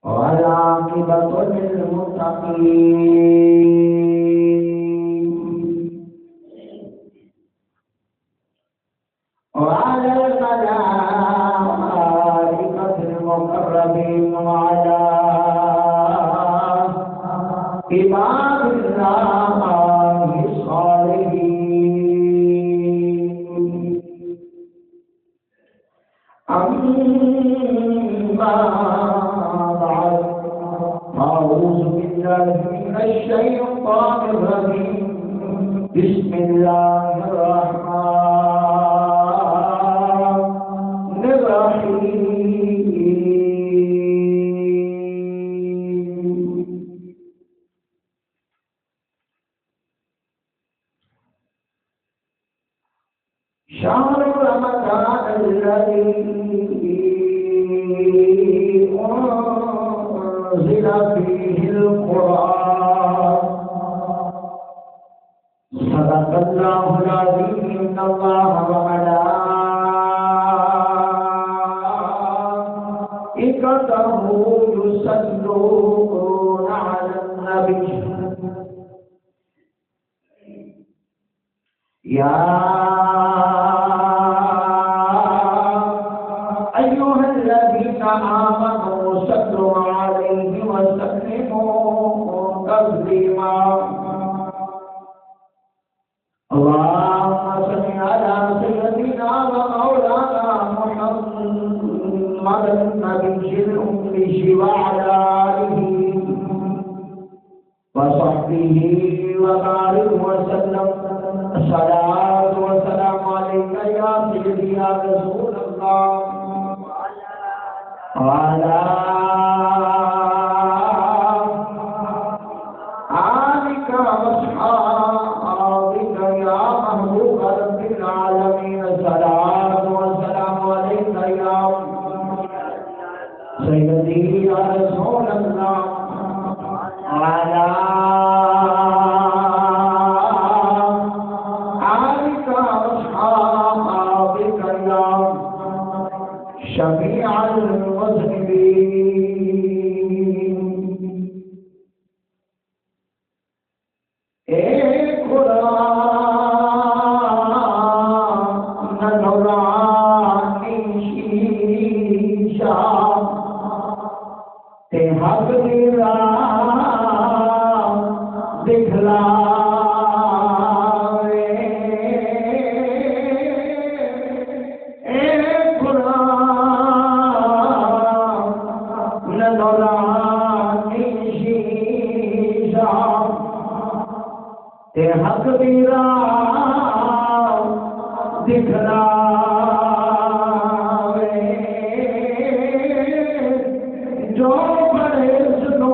والعاقبة للمتقين وعلى الملائكة المقربين وعلى عباد الله الصالحين أما بعد أعوذ بالله من الشيطان الرجيم بسم الله الرحمن الرحيم شهر رمضان الذي أنزل فيه القرآن صدق الله العظيم إن الله وملائكته يصلون على النبي يا أيها الذين آمنوا صلوا عليه وسلموا تسليما اللهم صل على سيدنا ومولانا محمد النبي الأمي وعلى آله وصحبه وبارك وسلم الصلاة والسلام عليك يا سيدي يا رسول الله وعلى آلك وأصحابك يا محبوب رب العالمين الصلاة والسلام عليك يا سيدي يا رسول الله وعلى آلك وأصحابك يا شفيع المذنبين ایک قرآن نورانی شیشہ تے حق دی راہ دکھلاوے ایک قرآن نورانی شیشہ تے حق دی راہ دکھلاوے جو بڑے سنو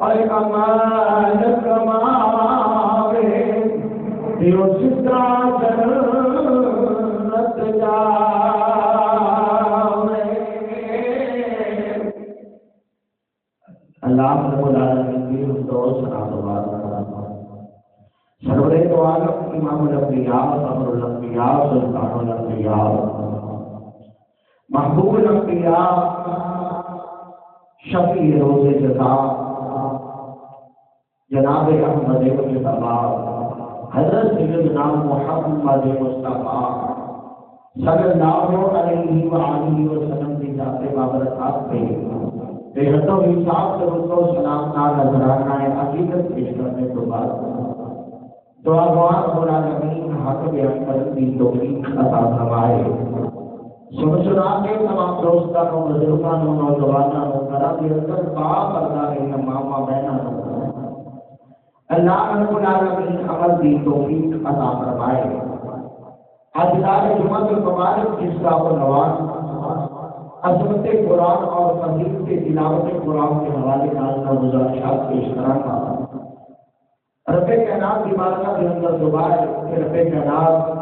اے عمل کماوے دیو سترا جنت جاوے اللہ رب العالمین کی حمد و ثنا و سرورے تو عالم امام الانبیاء صبر الانبیاء سلطان الانبیاء محبوب الانبیاء شفیع روز جزا جناب احمد مجتبی حضرت سیدنا محمد مصطفیٰ صلی اللہ علیہ وآلہ وسلم کی ذات بابرکات پہ بے حد و حساب سے رسول و سلام کا نظرانہ عقیدت پیش کرنے کے بعد دعا گوار مولا العالمین حق بیان کرنے کی توفیق عطا فرمائے سنا کے تمام دوستانوں بزرگانوں نوجوانوں کرام اندر با پردہ ہے ماما بہنوں اللہ رب العالمین عمل دی توفیق عطا فرمائے آج دار جمعہ المبارک جس کا عنوان عظمت قرآن اور فضیلت تلاوت قرآن کے حوالے نازلہ گزارشات پیش کرانا رب کائنات کی بارگاہ کے اندر دعائے کہ رب کائنات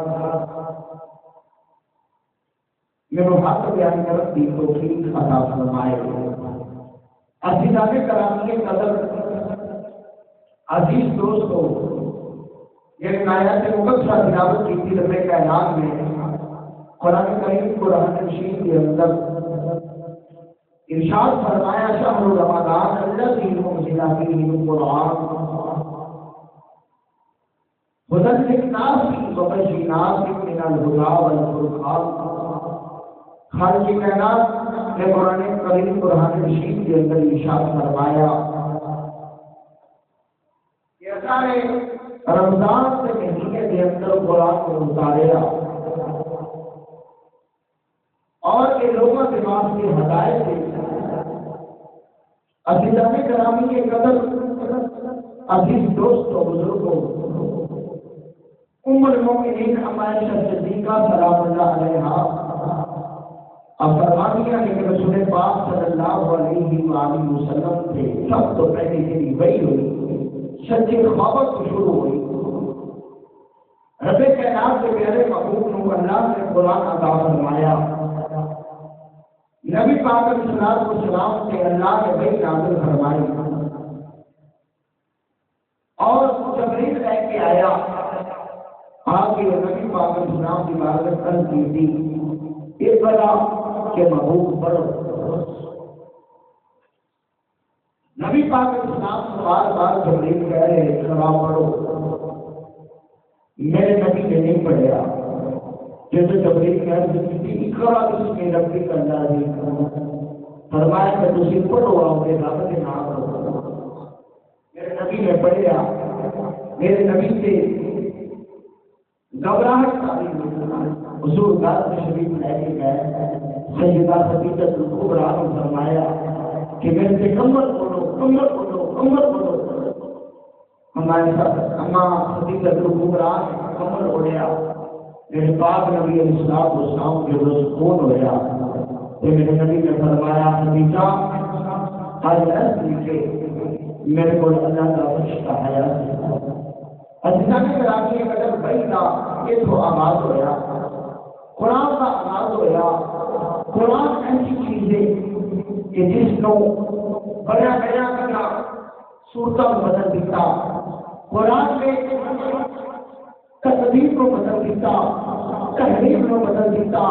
میرے حق بیان کرنے کی توفیق عطا فرمائے عزیزان کرامی قدر عزیز دوستو یہ آیات مقدسہ تلاوت کی تھی رب کائنات میں قرآن کریم قرآن مجید کے اندر ارشاد فرمایا شہر رمضان الذی انزل فیہ القرآن هدى للناس وبشرات من الهدى والفرقان. خالق کائنات نے قرآن کریم قرآن مجید کے اندر ارشاد فرمایا کہ سارے رمضان کے مہینے کے اندر قرآن کو اتاریا اور یہ لوگوں کے واسطے ہدایت دے. عزیزان گرامی کے قدر عزیز دوستوں بزرگوں، ام المؤمنین عائشہ صدیقہ سلام اللہ علیہا اب فرمانی ہے کہ رسول پاک صلی اللہ علیہ وآلہ وسلم سے سب تو پہلے میری وحی ہوئی، سچی خوابت شروع ہوئی. رب کائنات کے پیارے محبوب کو اللہ نے قرآن عطا فرمایا. نبی پاک علیہ الصلوۃ والسلام سے اللہ نے وحی نازل فرمائی اور جبریل لے کے آیا. آگے نبی پاک علیہ السلام کی بارگاہ عرض کی تھی اقرا کہ محبوب پڑھو. نبی پاک علیہ السلام سے بار بار جبریل کہہ رہے اقرا پڑھو. میرے نبی نے نہیں پڑھا. جیسے جبریل کہہ رہے تھی اقرا اس میں ربی کا اللہ فرمایا کہ تسی پڑھو اور رب کے نام پڑھو. میرے نبی نے پڑھا. میرے نبی سے گھبراہٹ تاری ہوئی. حضور گھر میں شریف لے کے گئے. سیدہ خدیجہ الکبریٰ نے فرمایا کہ میرے سے کمر بولو کمر بولو کمر بولو. ہمارے ساتھ اماں خدیجہ الکبریٰ نے کمر بولیا. میرے پاک نبی علیہ الصلوۃ والسلام کے روز کون ہویا تو میرے نبی نے فرمایا خدیجہ آج ایسے کہ میرے کو اللہ کا فرشتہ آیا. عزیزان گرامی اگر بھائی کا یہ تو آغاز ہویا قرآن کا آغاز ہویا. قرآن ایسی چیز ہے کہ جس کو بڑا بڑا کرنا صورتوں کو بدل دیتا. قرآن میں تقدیر کو بدل دیتا، تحریر کو بدل دیتا.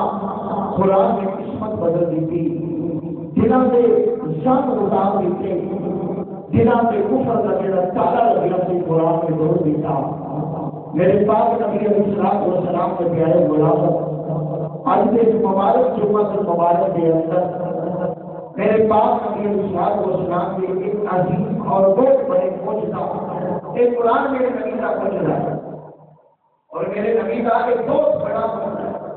قرآن میں قسمت بدل دیتی. دلوں سے شان اتار دیتے. دلوں سے کفر کا جڑا تالا لگیا سے قرآن میں توڑ دیتا. میرے پاک نبی علیہ الصلوۃ والسلام کے پیارے غلاموں، آج کے مبارک جمعہ المبارک کے اندر میرے پاک نبی علیہ الصلوۃ والسلام کے ایک عظیم اور بہت بڑے معجزہ ایک قرآن میرے نبی کا معجزہ ہے اور میرے نبی کا ایک بہت بڑا معجزہ ہے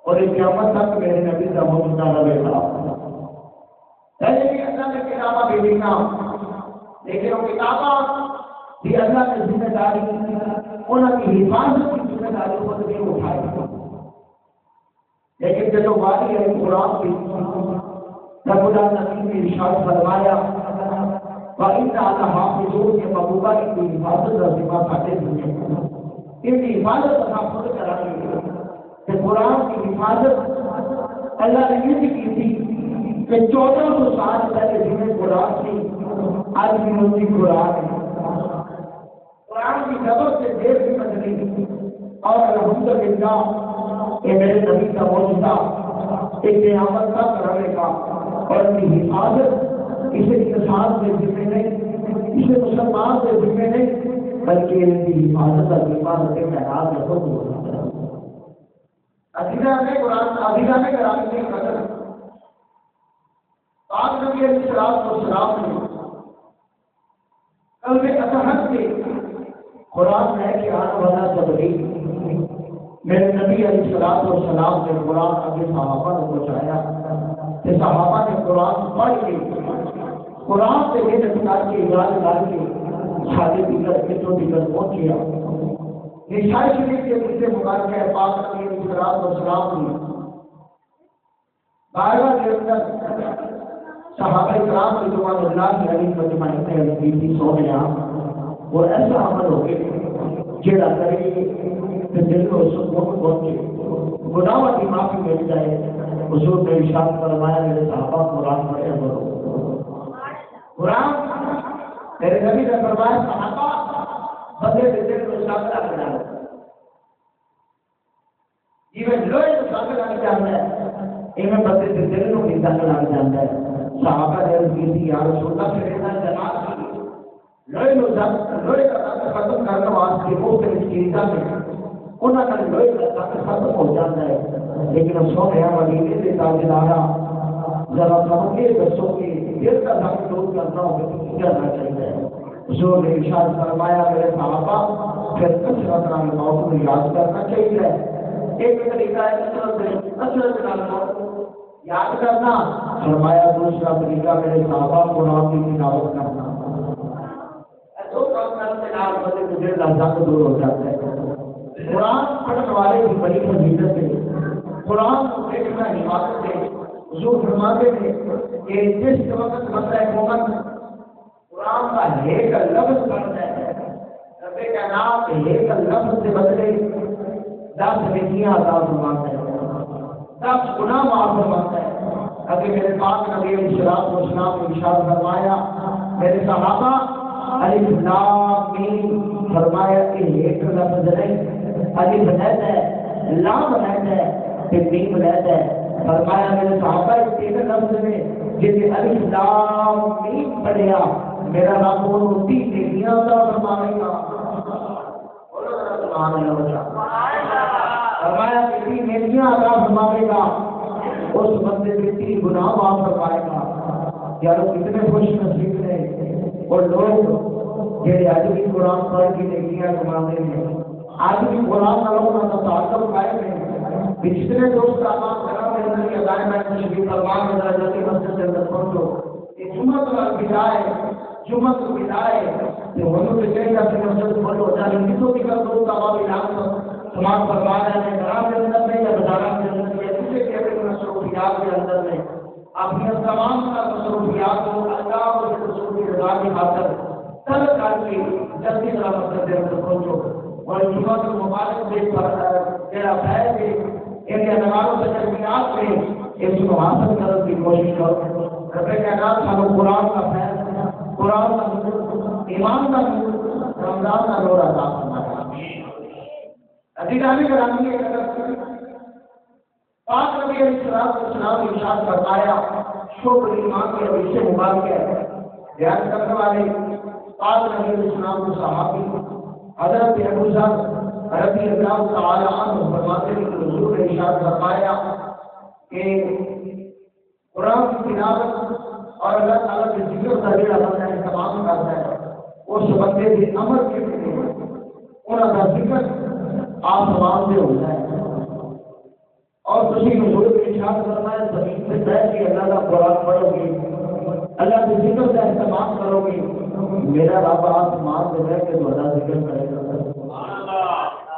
اور ایک قیامت تک میرے نبی کا معجزہ رہے گا. پہلے بھی اللہ نے کتابیں بھی لکھا لیکن وہ کتابیں بھی اللہ کی ذمہ داری انہوں کی حفاظت کی ذمہ داری خود نہیں اٹھائی. لیکن جب واری ہے قرآن کی رب العالمین نے ارشاد فرمایا وَإِنَّ عَلَىٰ حَافِظُونَ کے محبوبہ کی حفاظت کا ذمہ کھاتے ہوئے ان کی حفاظت اللہ خود کرانی ہے. کہ قرآن کی حفاظت اللہ نے یہ کی تھی کہ 1400 سال پہلے جنہیں قرآن کی آج بھی ہوتی قرآن ہے. قرآن کی خبر سے دیر بھی بدلی اور الحمدللہ یہ میرے نبی کا معجزہ ایک قیامت تک رہے گا اور ان کی حفاظت اسے انسان سے ذمہ نہیں، اسے مسلمان سے ذمہ نہیں، بلکہ ان کی حفاظت اور حفاظت کے خیال میں خود ہوتا ہے. عزیزان قرآن عزیزان گرامی کی قدر پاک نبی علیہ الصلوۃ والسلام نے قلب اطہر سے قرآن لے کے آنے والا جبریل میرے نبی علیہ الصلوۃ والسلام نے قرآن اپنے صحابہ کو پہنچایا کہ صحابہ نے قرآن پڑھ کے قرآن سے یہ نکال کے یاد ڈال کے شادی دیگر کتوں دیگر پہنچیا. نشائی شریف کے مجھے مبارک ہے پاک نبی علیہ الصلوۃ والسلام نے بارگاہ کے اندر صحابہ کرام رضوان اللہ علیہ مجمعین علیہ سونے وہ ایسا عمل ہو گئے جڑا کرے کہ دل کو سکون پہنچے گناہوں کی معافی مل جائے. حضور نے ارشاد فرمایا میرے صحابہ قرآن پڑھے کرو. قرآن میرے نبی نے فرمایا صحابہ بندے کے دل کو سب لگ جاتا ہے، جیویں لوہے کو سب لگ جاتا ہے ایویں بندے کے دل کو بھی سب لگ جاتا ہے۔ صحابہ نے عرض کی تھی یا رسول اللہ پھر ایسا جماعت کی لوہے کا سب ختم کرنے واسطے مختلف چیزاں میں انہوں نے لوہے کا سب ختم ہو جاتا ہے، لیکن سونے مدینے سے تاجدارا ذرا سب کے دسو کہ دل کا سب دور کرنا ہو تو کیا کرنا چاہیے؟ حضور نے ارشاد فرمایا میرے صحابہ پھر کثرت نال موت کو یاد کرنا چاہیے۔ ایک طریقہ ہے کثرت نال موت یاد کرنا، فرمایا دوسرا طریقہ میرے صحابہ قرآن کی تلاوت کرنا۔ دو کام کرنے سے آپ بندے کو دل کا سب دور ہو جاتا ہے۔ قرآن پڑھنے والے کی بڑی فضیلت ہے، قرآن کو دیکھنا عبادت ہے۔ حضور فرماتے ہیں کہ جس وقت بندہ مومن قرآن کا ایک لفظ پڑھتا ہے، رب کائنات ایک لفظ سے بدلے 10 نیکیاں عطا فرماتا ہے، 10 گناہ معاف فرماتا ہے۔ ابھی میرے پاک نبی علیہ الصلوۃ والسلام نے ارشاد فرمایا میرے صحابہ الف لام میم، فرمایا کہ ایک لفظ نہیں، الف رہتا ہے، لام رہتا ہے، پھر میم رہتا ہے۔ فرمایا میرے صحابہ ایک لفظ میں جس نے الف لام میم پڑھیا میرا رب وہ 30 نیکیاں عطا فرمائے گا۔ فرمایا 30 نیکیاں عطا فرمائے گا، اس بندے کے 30 گناہ معاف فرمائے گا۔ یارو کتنے خوش نصیب نے اور لوگ جڑے اج بھی قرآن پڑھ کے نیکیاں کماتے ہیں، اج بھی قرآن نال کا تعلق قائم ہے۔ پچھلے دوست آباد کرا میں اندر ادائے میں تشریف فرما میں درجاتی مسجد کے اندر پہنچو، یہ جمعہ کا بدائے جمعہ کو بدائے کہ ہم نے کہا کہ مسجد کھول ہو جائے، لیکن تو دیگر دوست آباد اعلان سماعت فرما رہے ہیں گرام کے اندر میں یا بازار کے اندر میں یا کسی کے بھی مصروفیات کے اندر میں اپنی تمام مصروفیات کو اللہ اور رسول کی رضا کی خاطر ترک کر کے جلدی سے مسجد کے اندر پہنچو اور جمعہ کے مبارک سے تیرا فیض ہے ان کے انواروں سے تربیات میں اس کو حاصل کرنے کی کوشش کرو۔ رب کائنات ہمیں قرآن کا فیض، قرآن کا نور، ایمان کا نور، رمضان کا نور عطا فرمائے۔ عزیزان گرامی ہے پاک نبی علیہ السلام نے ارشاد فرمایا شکر ایمان کے حدیث مبارک ہے، بیان کرنے والے پاک نبی علیہ السلام کے صحابی حضرت ابو ذر رضی اللہ تعالی عنہ فرماتے ہیں کہ حضور نے ارشاد فرمایا کہ قرآن کی تلاوت اور اللہ تعالیٰ کے ذکر کا جڑا بندہ اہتمام کرتا ہے اس بندے کے عمل کے لیے انہوں کا ذکر آسمان سے ہوتا ہے اور تسی حضور کے ارشاد فرمایا زمین سے بیٹھ کے اللہ کا قرآن پڑھو گے، اللہ کے ذکر کا اہتمام کرو گے، میرا رب آسمان سے بیٹھ کے تمہارا ذکر کرے گا۔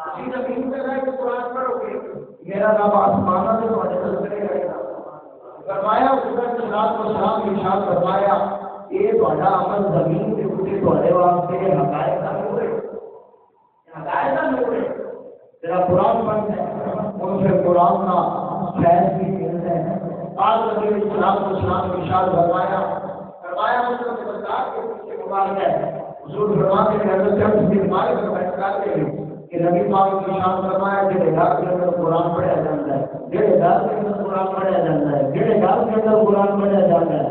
تسی زمین سے بیٹھ کے قرآن پڑھو گے، میرا رب آسمان سے تمہارے ذکر کرے گا۔ فرمایا حضرت صلاۃ و سلام نے ارشاد فرمایا یہ تمہارا عمل زمین کے اوپر تمہارے واسطے حقائق کا نور ہے، حقائق کا نور ہے۔ تیرا قرآن پڑھتا ہے ان سے قرآن کا فیض بھی ملتا ہے۔ آج نبی علیہ السلام نے ارشاد فرمایا مسلم سرکار کے پیچھے مبارک ہے، حضور فرماتے ہیں حضرت انس بن مالک روایت کرتے ہیں کہ نبی پاک نے ارشاد فرمایا جڑے گھر کے اندر قرآن پڑھا جاتا ہے، جڑے گھر کے اندر قرآن پڑھا جاتا ہے، جڑے گھر کے اندر قرآن پڑھا جاتا ہے،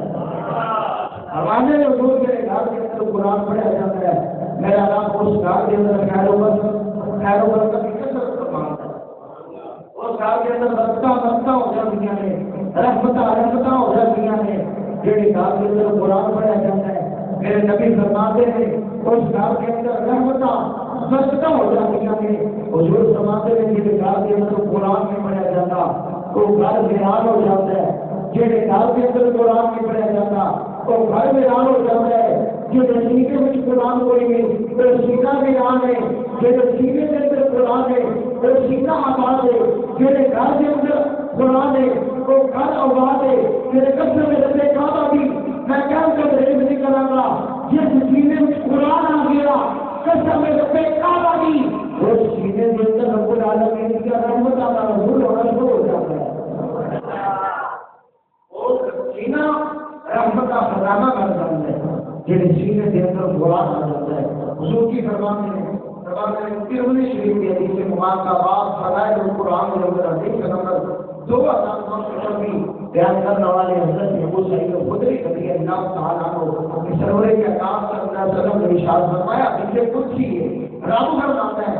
ہمارے حضور کے گھر کے اندر قرآن پڑھا جاتا ہے، میرا رب اس گھر کے اندر خیر و برکت کی کثرت فرماتا ہے، اس گھر کے اندر برکتاں ہو جاتی ہیں، رحمتاں ہو جاتی ہیں۔ جڑے گھر کے اندر قرآن پڑھا جاتا ہے میرے نبی فرماتے ہیں اس گھر کے اندر برکتاں ہو جاتی ہیں۔ حضور فرماتے ہیں جڑے گھر کے اندر قرآن نہیں پڑھا جاتا وہ گھر ویران ہو جاتا ہے، جڑے گھر کے اندر قرآن نہیں پڑھا جاتا وہ گھر ویران ہو جاتا ہے۔ جڑے سینے میں قرآن کوئی نہیں وہ سینہ ویران ہے، جڑے سینے کے اندر قرآن ہے وہ سینہ آباد ہے، جڑے گھر کے اندر قرآن ہے وہ گھر آباد ہے۔ میرے قسم میں رب کعبہ بھی میں کیا کر رہے نہیں کروں گا جس سینے میں قرآن آ گیا، قسم میں رب کعبہ بھی وہ سینے کے اندر رب العالمین کی رحمت کا نزول ہونا شروع ہو جاتا ہے، وہ سینہ رحمت کا خزانہ بن جاتا ہے، جس سینے کے اندر قرآن آ جاتا ہے۔ حضور کی فرمان ہے شریف کی حدیث مبارکہ باب فضائل القرآن نمبر حدیث نمبر 2900 بھی بیان کرنے والے حضرت ابو سعید خدری رضی اللہ تعالیٰ عنہ سرور اعظم صلی اللہ علیہ وسلم نے ارشاد فرمایا کہ کچھ ہی رب فرماتا ہے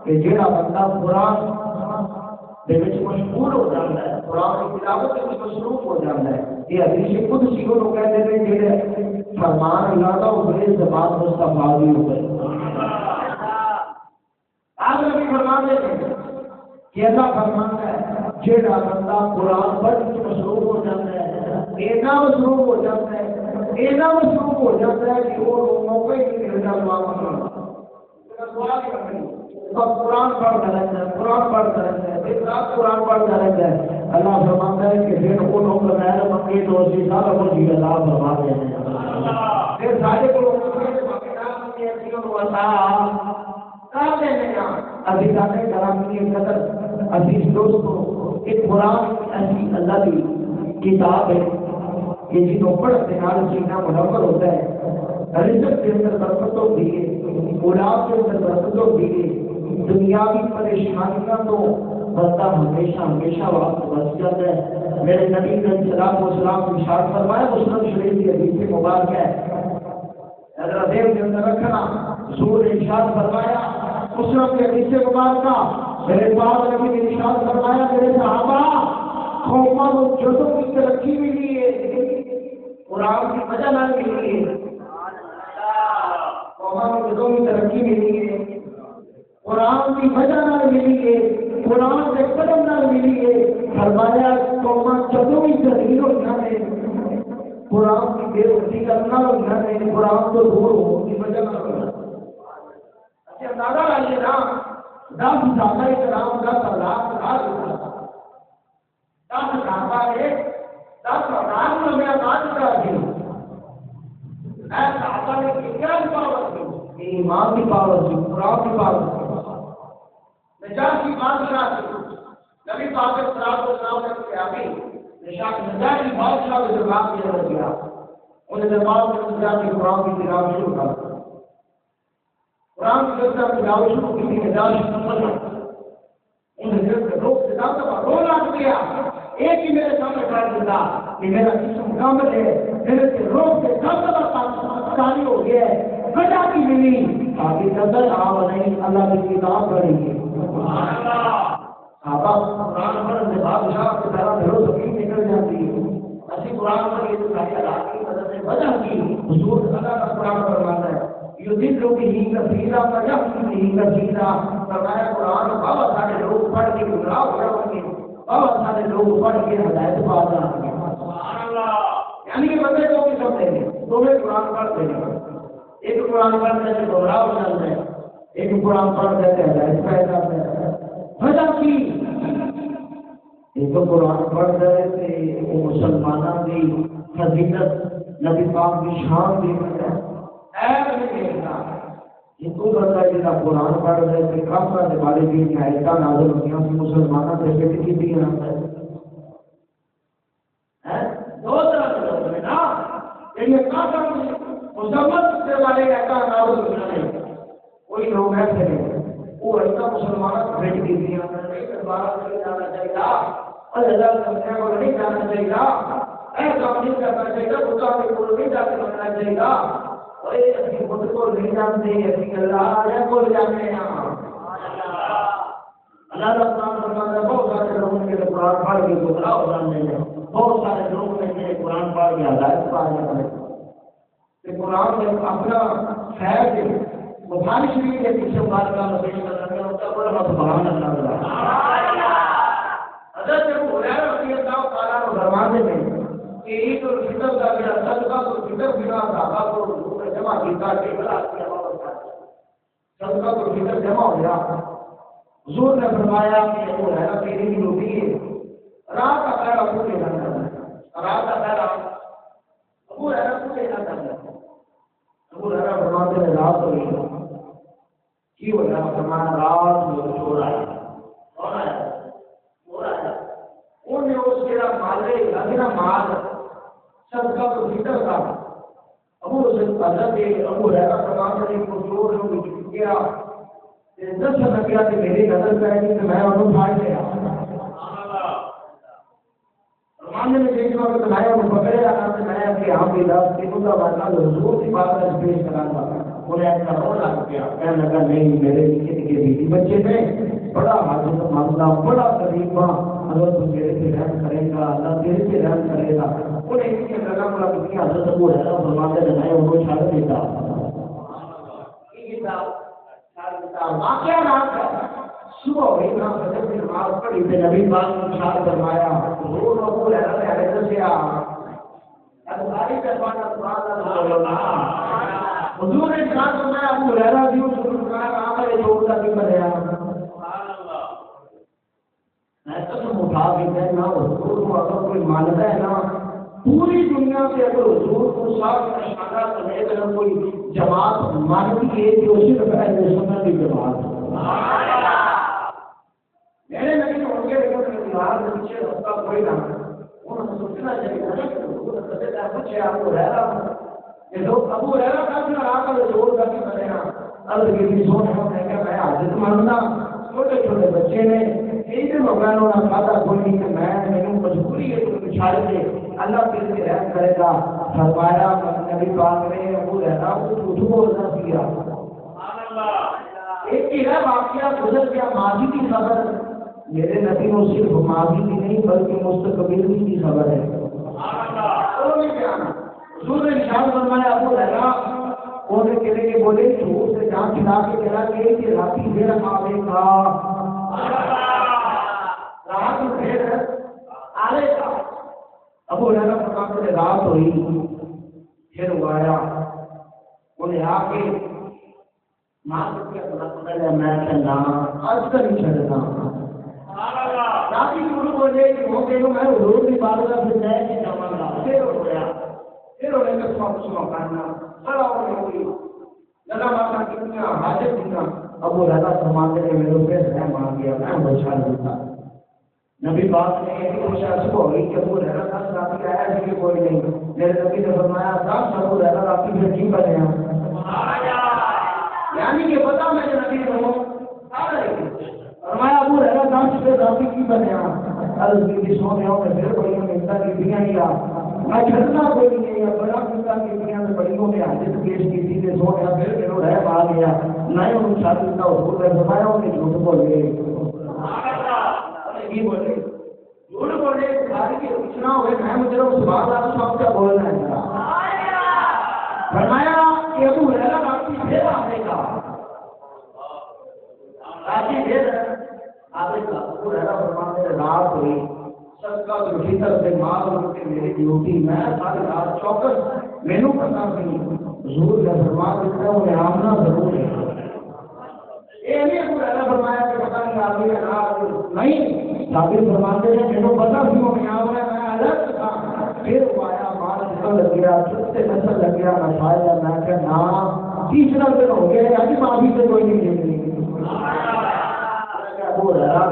کہ جڑا بندہ قرآن دے وچ مشغول ہو جاتا ہے، قرآن کی تلاوت وچ مصروف ہو جاتا ہے، یہ حدیث قدسی کو کہتے ہیں جڑے فرمان اللہ کا اوپر زبان مصطفیٰ دی ہوئے آپ نبی فرماتے ہیں کہ اللہ فرماتا ہے جڑا بندہ قرآن پڑھ کے مصروف ہو جاتا ہے، اینا مصروف ہو جاتا ہے، اینا مصروف ہو جاتا ہے کہ وہ موقع ہی نہیں ملتا دعا کرنے قرآن پڑھتا رہتا ہے، قرآن پڑھتا رہتا ہے، دن رات قرآن پڑھتا رہتا ہے۔ اللہ فرماتا ہے کہ پھر وہ لوگ غیر منگے تو اسی سارا کچھ ہی اللہ فرماتے ہیں۔ پھر سارے کو ابھی جانے کرام کی قدر عزیز دوستو، ایک قرآن ایسی اللہ کی کتاب ہے کہ جنہوں پڑھتے نال سینہ منور ہوتا ہے، رزق کے اندر برکت ہوتی ہے، اولاد کے اندر برکت ہوتی ہے، دنیاوی پریشانیاں تو بندہ ہمیشہ وقت بچ جاتا ہے۔ میرے نبی علیہ الصلوۃ والسلام نے ارشاد فرمایا، مسلم شریف کی حدیث مبارک ہے، حضرت دیو کے اندر رکھنا، حضور نے ارشاد فرمایا مسلم کی حدیث مبارکہ، میرے پاک نبی نے ارشاد فرمایا میرے صحابہ قوموں کو جدوں کی ترقی ملی ہے قرآن کی وجہ نہ ملی ہے، قوموں کو جدوں کی ترقی ملی ہے قرآن کی وجہ نہ ملی ہے، قرآن کے قدم نہ ملی ہے۔ فرمایا قوماں جدوں بھی ذلیل ہو جانے قرآن کی بے عزتی کرنا ہو جانے، قرآن تو دور ہو کی وجہ نہ ہونا۔ اچھا اندازہ لائیے نا، 10 صحابہ کرام 10 لاکھ راز ہوتا 10 صحابہ ہے 10,000 میں میرا بات کر دی اے صحابہ نے کیا پاور کی ایمان کی پاور کی قرآن کی پاور کی نجات کی بادشاہ تھی، نبی پاک صلی اللہ علیہ وسلم نے کہا نجات کی بادشاہ کے دربار میں رہ گیا، انہیں دربار میں نجات کی قرآن کی تلاوت شروع کر دی، قرآن کی تلاوت شروع کی تھی، نجات انہیں دل روک سے زیادہ رونا کیا، ایک ہی میرے سامنے کر دیتا کہ میرا جسم کامل ہے، میرے سے روک سے زیادہ کاری ہو گیا ہے، وجہ کی ملی آگے نظر آو نہیں اللہ کی کتاب پڑھی ہے۔ صحابہ قرآن پڑھنے سے بادشاہ کی طرح دھڑوں زمین نکل جاتی ہے، اسی قرآن پر یہ ساری اللہ کی مدد سے وجہ کی حضور اللہ کا قرآن فرماتا ہے یذل به کثیرا ویهدی به کثیرا، فرمایا قرآن بہت سارے لوگ پڑھ کے گمراہ ہو جائیں گے، بہت سارے لوگ پڑھ کے ہدایت پا جائیں گے۔ سبحان اللہ، یعنی کہ بندے کو بھی سمجھیں گے دونوں قرآن پڑھتے ہیں، ایک قرآن پڑھنے سے گمراہ ہو جاتا ہے، ایک قرآن پڑھنے سے ہدایت پا جاتا ہے۔ وجہ کی ایک قرآن پڑھ رہے تھے وہ مسلمانوں کی فضیلت نبی پاک کی شان دی ہے، ایب نہیں دیکھتا یہ تو بندہ جنہا قرآن پڑھ رہے تھے کافرہ کے بارے بھی نہایتہ نازل ہوتیاں سے مسلمانوں سے فٹ کی بھی آتا ہے۔ دو طرح کے لوگ ہیں نا، یہ کافر مسلمان سے والے ایسا نازل ہوتا ہے، کوئی لوگ ایسے ہیں وہ ایسا مسلمانوں سے فٹ کی بھی آتا ہے، دربارہ نہیں جانا چاہیے اور اللہ سمجھنے کو نہیں جانا چاہیے، ایسا نہیں کرنا چاہیے، خدا کے کو نہیں جاتے کرنا چاہیے، اپنی خود کو نہیں جانتے اپنی اللہ کو جانے ہیں۔ اللہ کا قرآن فرماتا ہے بہت سارے لوگوں کے لیے قرآن پڑھ کے گمراہ ہو جانے ہیں، بہت سارے لوگ نے قرآن پڑھ کے ہدایت پا جاتے ہیں۔ قرآن میں اپنا خیر ہے، بخاری شریف کے پیچھے بات کا پیش کرنے میں ہوتا بڑا سبحان اللہ۔ حضرت ابو ہریرہ رضی اللہ تعالیٰ عنہ فرماتے ہیں کہ عید الفطر کا میرا صدقہ الفطر بنا صحابہ کو جمع کیتا کہ بلا کیا صدقہ الفطر جمع ہو گیا۔ حضور نے فرمایا کہ ابو ہریرہ تیری بھی ہوتی ہے، رات کا پہلا ابو لے جاتا ہے، رات کا پہلا ابو ہریرہ کو لے جاتا ہے۔ ابو ہریرہ فرماتے ہیں رات ہو گئی کی ہو گیا، فرمایا رات میں چور آیا، کون آیا؟ چور آیا، انہیں اس کے مالے اگنا مال صدقہ الفطر کا ابو حضرت ابو ہریرہ فرماتے ہیں کہ چور لوگ گیا دس لگیا کہ میری نظر پہ آئی کہ میں انہوں پھاڑ لیا فرمانے میں دیکھ رہا کہ میں انہوں پکڑے رہا کہ میں اپنی آپ کی دس تینوں کا بارنا حضور کی بات میں پیش کرا تھا انہیں ایسا رو لگ گیا کہنے لگا نہیں میرے نکے نکے بیٹی بچے میں بڑا حاجت مانگتا بڑا قریبا اگر تو میرے پہ رحم کرے گا اللہ تیرے پہ رحم کرے گا انہیں اس کے لگا بڑا کتنی حضرت ابو ہریرہ فرماتے ہیں میں انہوں چھاڑ دیتا واقعہ نام ہے صبح ہوئی نا فجر کی نماز پڑھی تے نبی پاک نے ارشاد فرمایا حضور ابو ہریرہ نے علیہ سے بخاری کا پڑھنا سبحان اللہ حضور نے ارشاد فرمایا ابو ہریرہ بھی اس کو کہا آپ نے جو کا بھی بنیا سبحان اللہ میں تو اٹھا کے کہنا حضور کو اگر کوئی مانتا ہے نا پوری دنیا سے اگر حضور کو صاحب کا اشارہ سمیت اگر کوئی جماعت مانتی ہے کہ صرف اہل سنت کی جماعت میرے نبی نے ان کے دیوار کے پیچھے رستہ کوئی نہ انہوں نے سوچنا چاہیے نا کہ حضور نے کہا پوچھے ابو ہریرہ یہ لوگ ابو ہریرہ کا بھی آ کر حضور کا بھی بنے نا اب یہ سوچ میں کہ میں حاضر ماننا چھوٹے چھوٹے بچے نے ایک مکانوں نے کھاتا کوئی کہ میں مجبوری ہے تو چھاڑ کے اللہ کے لیے رحم کرے گا فرمایا نبی پاک نے ابو ہریرہ کو جھوٹ بولنا کیا سبحان اللہ ایک ہی ہے واقعہ گزر گیا ماضی کی خبر میرے نبی نے صرف ماضی کی نہیں بلکہ مستقبل کی خبر ہے سبحان اللہ حضور نے ارشاد فرمایا ابو ہریرہ انہیں کہنے کے بولے جھوٹ سے جان کھلا کے کہا کہ راتی دیر آوے گا رات دیر آئے گا ابو ہریرہ فرماتے ہیں رات ہوئی پھر وہ آیا انہیں آ کے ماں کے اپنا پکڑا میں کہنا آج کا نہیں چھڑنا راتی شروع ہو جائے کہ وہ کہوں میں حضور کی بارگاہ سے جائے کہ جاؤں گا پھر ہو گیا پھر انہیں کسما کسما کرنا بڑا ہوئی لگا ماتا کتنا حاجت کتنا ابو ہریرہ فرماتے ہیں میرے پہ میں مان گیا میں بچا دیتا نبی پاک نے ایک خوشا صبح ہوئی کہ ابو ہریرہ کا ساتھی آیا ہے کہ کوئی نہیں میرے نبی نے فرمایا دس ابو ہریرہ آپ کی پھر کی بنے یعنی کہ پتا میں نبی کو فرمایا ابو ہریرہ دس پہ رافی کی بنے عرض کی سونے ہوں میں پھر کوئی ملتا کی دنیا ہی میں چھڑنا کوئی نہیں ہے بڑا ملتا کی دنیا میں بڑیوں نے حاجت پیش کی تھی کہ سونے پھر میرے رہ آ گیا نہ ہی انہوں شادی کا حضور نے فرمایا انہیں جھوٹ بولے بولے جھوٹ بولے ساری کے پوچھنا ہوئے میں مجھے سبحان اللہ صاحب کا بولنا ہے فرمایا کہ ابو ہریرہ آپ کی پھر آنے کا راتی پھر آنے کا ابو ہریرہ فرماتے ہیں رات ہوئی سب کا جو بھیتر سے مال ہو کے میری ڈیوٹی میں ساری رات چوکس مینو پتا نہیں حضور نے فرما دیتا انہیں آمنا ضرور ہے یہ نہیں ابو ہریرہ فرمایا کہ پتا نہیں آدمی ہے رات نہیں ثابت فرماتے ہیں میرے پتا بھی ہو میں آؤں میں الگ تھا پھر وہ آیا مال نکل لگ گیا چھتے نسل لگ گیا میں کھایا میں کہ نا تیسرا دن ہو گیا ابھی معافی سے کوئی نہیں دے وہ ہریرہ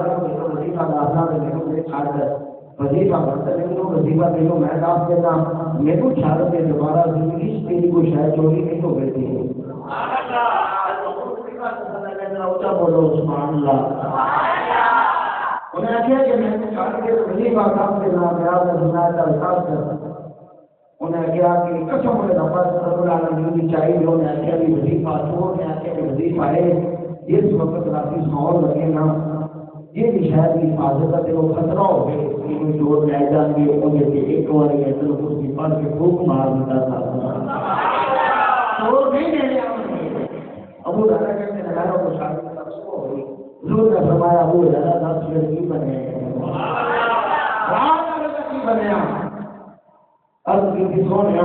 وظیفہ داخلہ میں میرے چھاڑ کر وظیفہ بھرتے لیکن وظیفہ دینوں میں داخل دیتا میرے کو چھاڑ کے دوبارہ زندگی تیری کو شاید چوری نہیں ہو گئی تھی بولو سبحان اللہ انہیں کیا کہ میں نے چھاڑ کے وظیفہ کام کے نام یاد ہے سنایا تھا احساس کر انہیں کیا کہ قسم میں نفر رب العالمین کی چاہیے انہیں کیا کہ وظیفہ چھوڑ نے کیا کہ وظیفہ ہے اس وقت رات سور لگے نا یہ بھی شاید کی حفاظت ہے وہ خطرہ ہو گئے کہ کوئی جوڑ لے جان گے انہیں کہ ایک بار یہ تو اس کی پڑھ کے پھوک مار دیتا تھا چور نہیں لے لیا ابو ہریرہ کہتے ہیں ہزاروں کو شادی کا صبح ہوئی حضور نے فرمایا ابو ہریرہ 10 منٹ کی بنے کی بنے اب کی سونے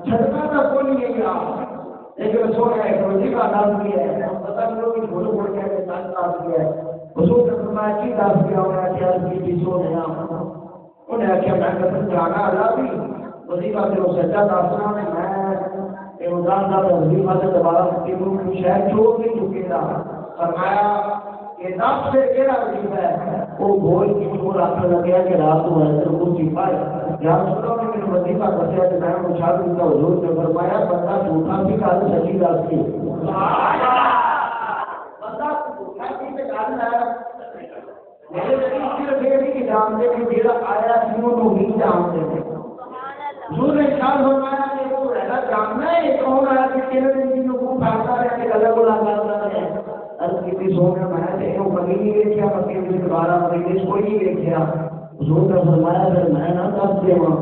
چھٹکا تھا کوئی نہیں گیا لیکن سونے ایک وظیفہ ادا کیا ہے ہم پتہ کرو کہ بھولو بھول کے ایک ساتھ ادا کیا ہے حضور نے فرمایا کی ادا کیا ہونا کہ آج کی سونے انہیں کیا میں قسم جانا ادا بھی وظیفہ سے وہ سجا داسنا میں رمضان صاحب وظیفہ سے دوبارہ شہر چھوڑ نہیں چکے تھا فرمایا کہ 10 سے کہڑا وظیفہ ہے وہ گول کی چور آخر لگیا کہ رات کو ہے تو کچھ چھپا ہے یا سنو نے میرے وظیفہ دسیا کہ میں پوچھا دوں گا حضور نے فرمایا بندہ جھوٹا بھی کہا سچی دس کی بندہ گل ہے میرے نبی صرف یہ نہیں جانتے کہ جیڑا آیا سی وہ بھی جانتے ہیں حضور نے ارشاد فرمایا کہ تو رہا جاننا ہے یہ کون آیا کہ تیرے دن کو پھاڑتا رہا کہ الگ ملاقات کر رہے ہیں ارد کسی سونے میں تے وہ کبھی نہیں دیکھا مکے میں دوبارہ مدینے کوئی نہیں دیکھا حضور نے فرمایا پھر میں نہ دس دیواں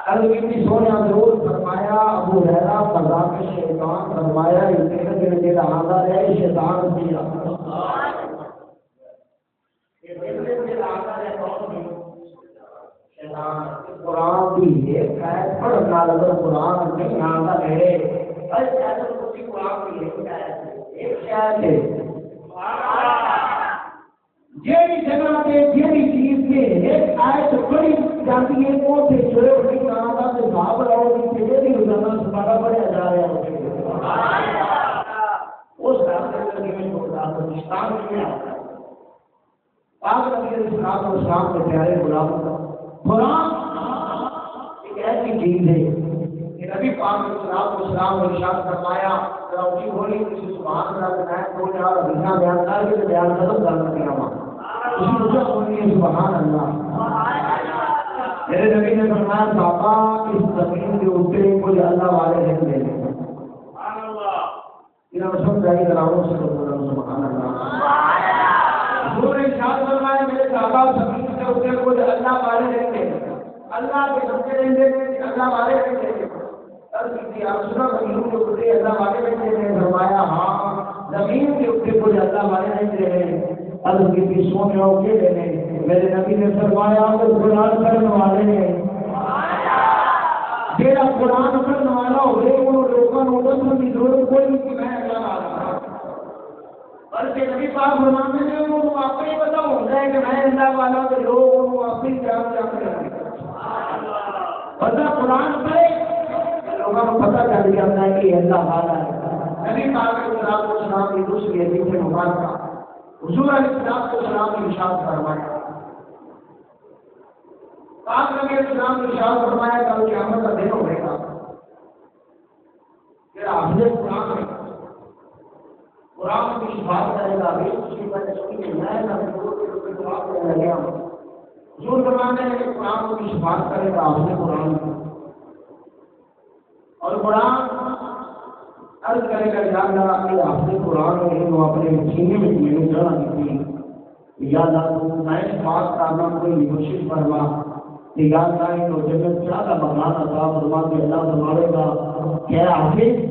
ارد کسی سونے ضرور فرمایا ابو ہریرہ قضا کے شیطان فرمایا یہ تیرے دل آندا ہے شیطان دیا قرآن کی ایک ہے پڑھنا لگا قرآن نہیں آتا ہے قرآن کی ایک شاید ہے جیڑی جگہ پہ جیڑی چیز کے ایک آیت بڑی جاتی ہے وہ سے چھوڑے نہیں آتا تو بھاگ رہو گی کہ یہ روزانہ سپارہ بڑھیا جا رہا ہے اس راستے میں خدا پاکستان میں آتا ہے پاک نبی علیہ الصلوۃ والسلام کے پیارے غلاموں قرآن ایک ایسی چیز ہے کہ نبی پاک علیہ الصلوۃ والسلام نے ارشاد فرمایا ذرا اونچی بولی کسی سبحان اللہ کا نام دو چار حدیث بیان کر کے بیان ختم کرنا چاہیے اسی وجہ سے سبحان اللہ میرے نبی نے فرمایا صحابہ اس زمین کے اوپر کوئی اللہ والے نہیں رہتے سبحان اللہ انہوں نے سمجھائی کراؤں سے سبحان اللہ حضور نے ارشاد فرمایا میرے صحابہ زمین کے اوپر کوئی اللہ والے رہتے اللہ کے سمجھے رہتے ہیں اللہ والے رہتے ہیں کسی آسرا زمین کے اوپر اللہ والے رہتے ہیں فرمایا ہاں زمین کے اوپر کوئی اللہ والے رہتے ہیں عرض کی سونے ہو کے لینے میرے نبی نے فرمایا وہ قرآن پڑھنے والے ہیں جیڑا قرآن پڑھنے والا ہوئے وہ لوگوں کو دسنے کی ضرورت کوئی نہیں کہ میں اللہ والا بلکہ نبی پاک فرماتے ہیں وہ آپ کو پتا ہوتا ہے کہ میں اللہ والا تو لوگ وہ اپنی جان جاتے ہیں بندہ قرآن پڑھے لوگوں کو پتہ چل جاتا ہے کہ اللہ والا ہے نبی پاک علیہ الصلوۃ والسلام کی دوسری حدیث مبارکہ حضور علیہ الصلوۃ والسلام نے ارشاد فرمایا پاک نبی علیہ السلام نے ارشاد فرمایا کل قیامت کا دن ہوگا کہ حافظ قرآن ہے قرآن کی شفاعت کرے گا بھی اس کی وجہ سے میں نہ دعا کرنے لگا حضور فرماتے ہیں کہ قرآن کی شفاعت کرے گا حافظ قرآن اور قرآن عرض کرے گا یا اللہ کہ حافظ قرآن ہے وہ اپنے سینے میں میرے جگہ دیتی یا اللہ تو میں شفاعت کرنا کوئی کوشش فرما کہ یا اللہ تو جنت کیا کا بغانا تھا فرما کہ اللہ فرمائے گا کہ حافظ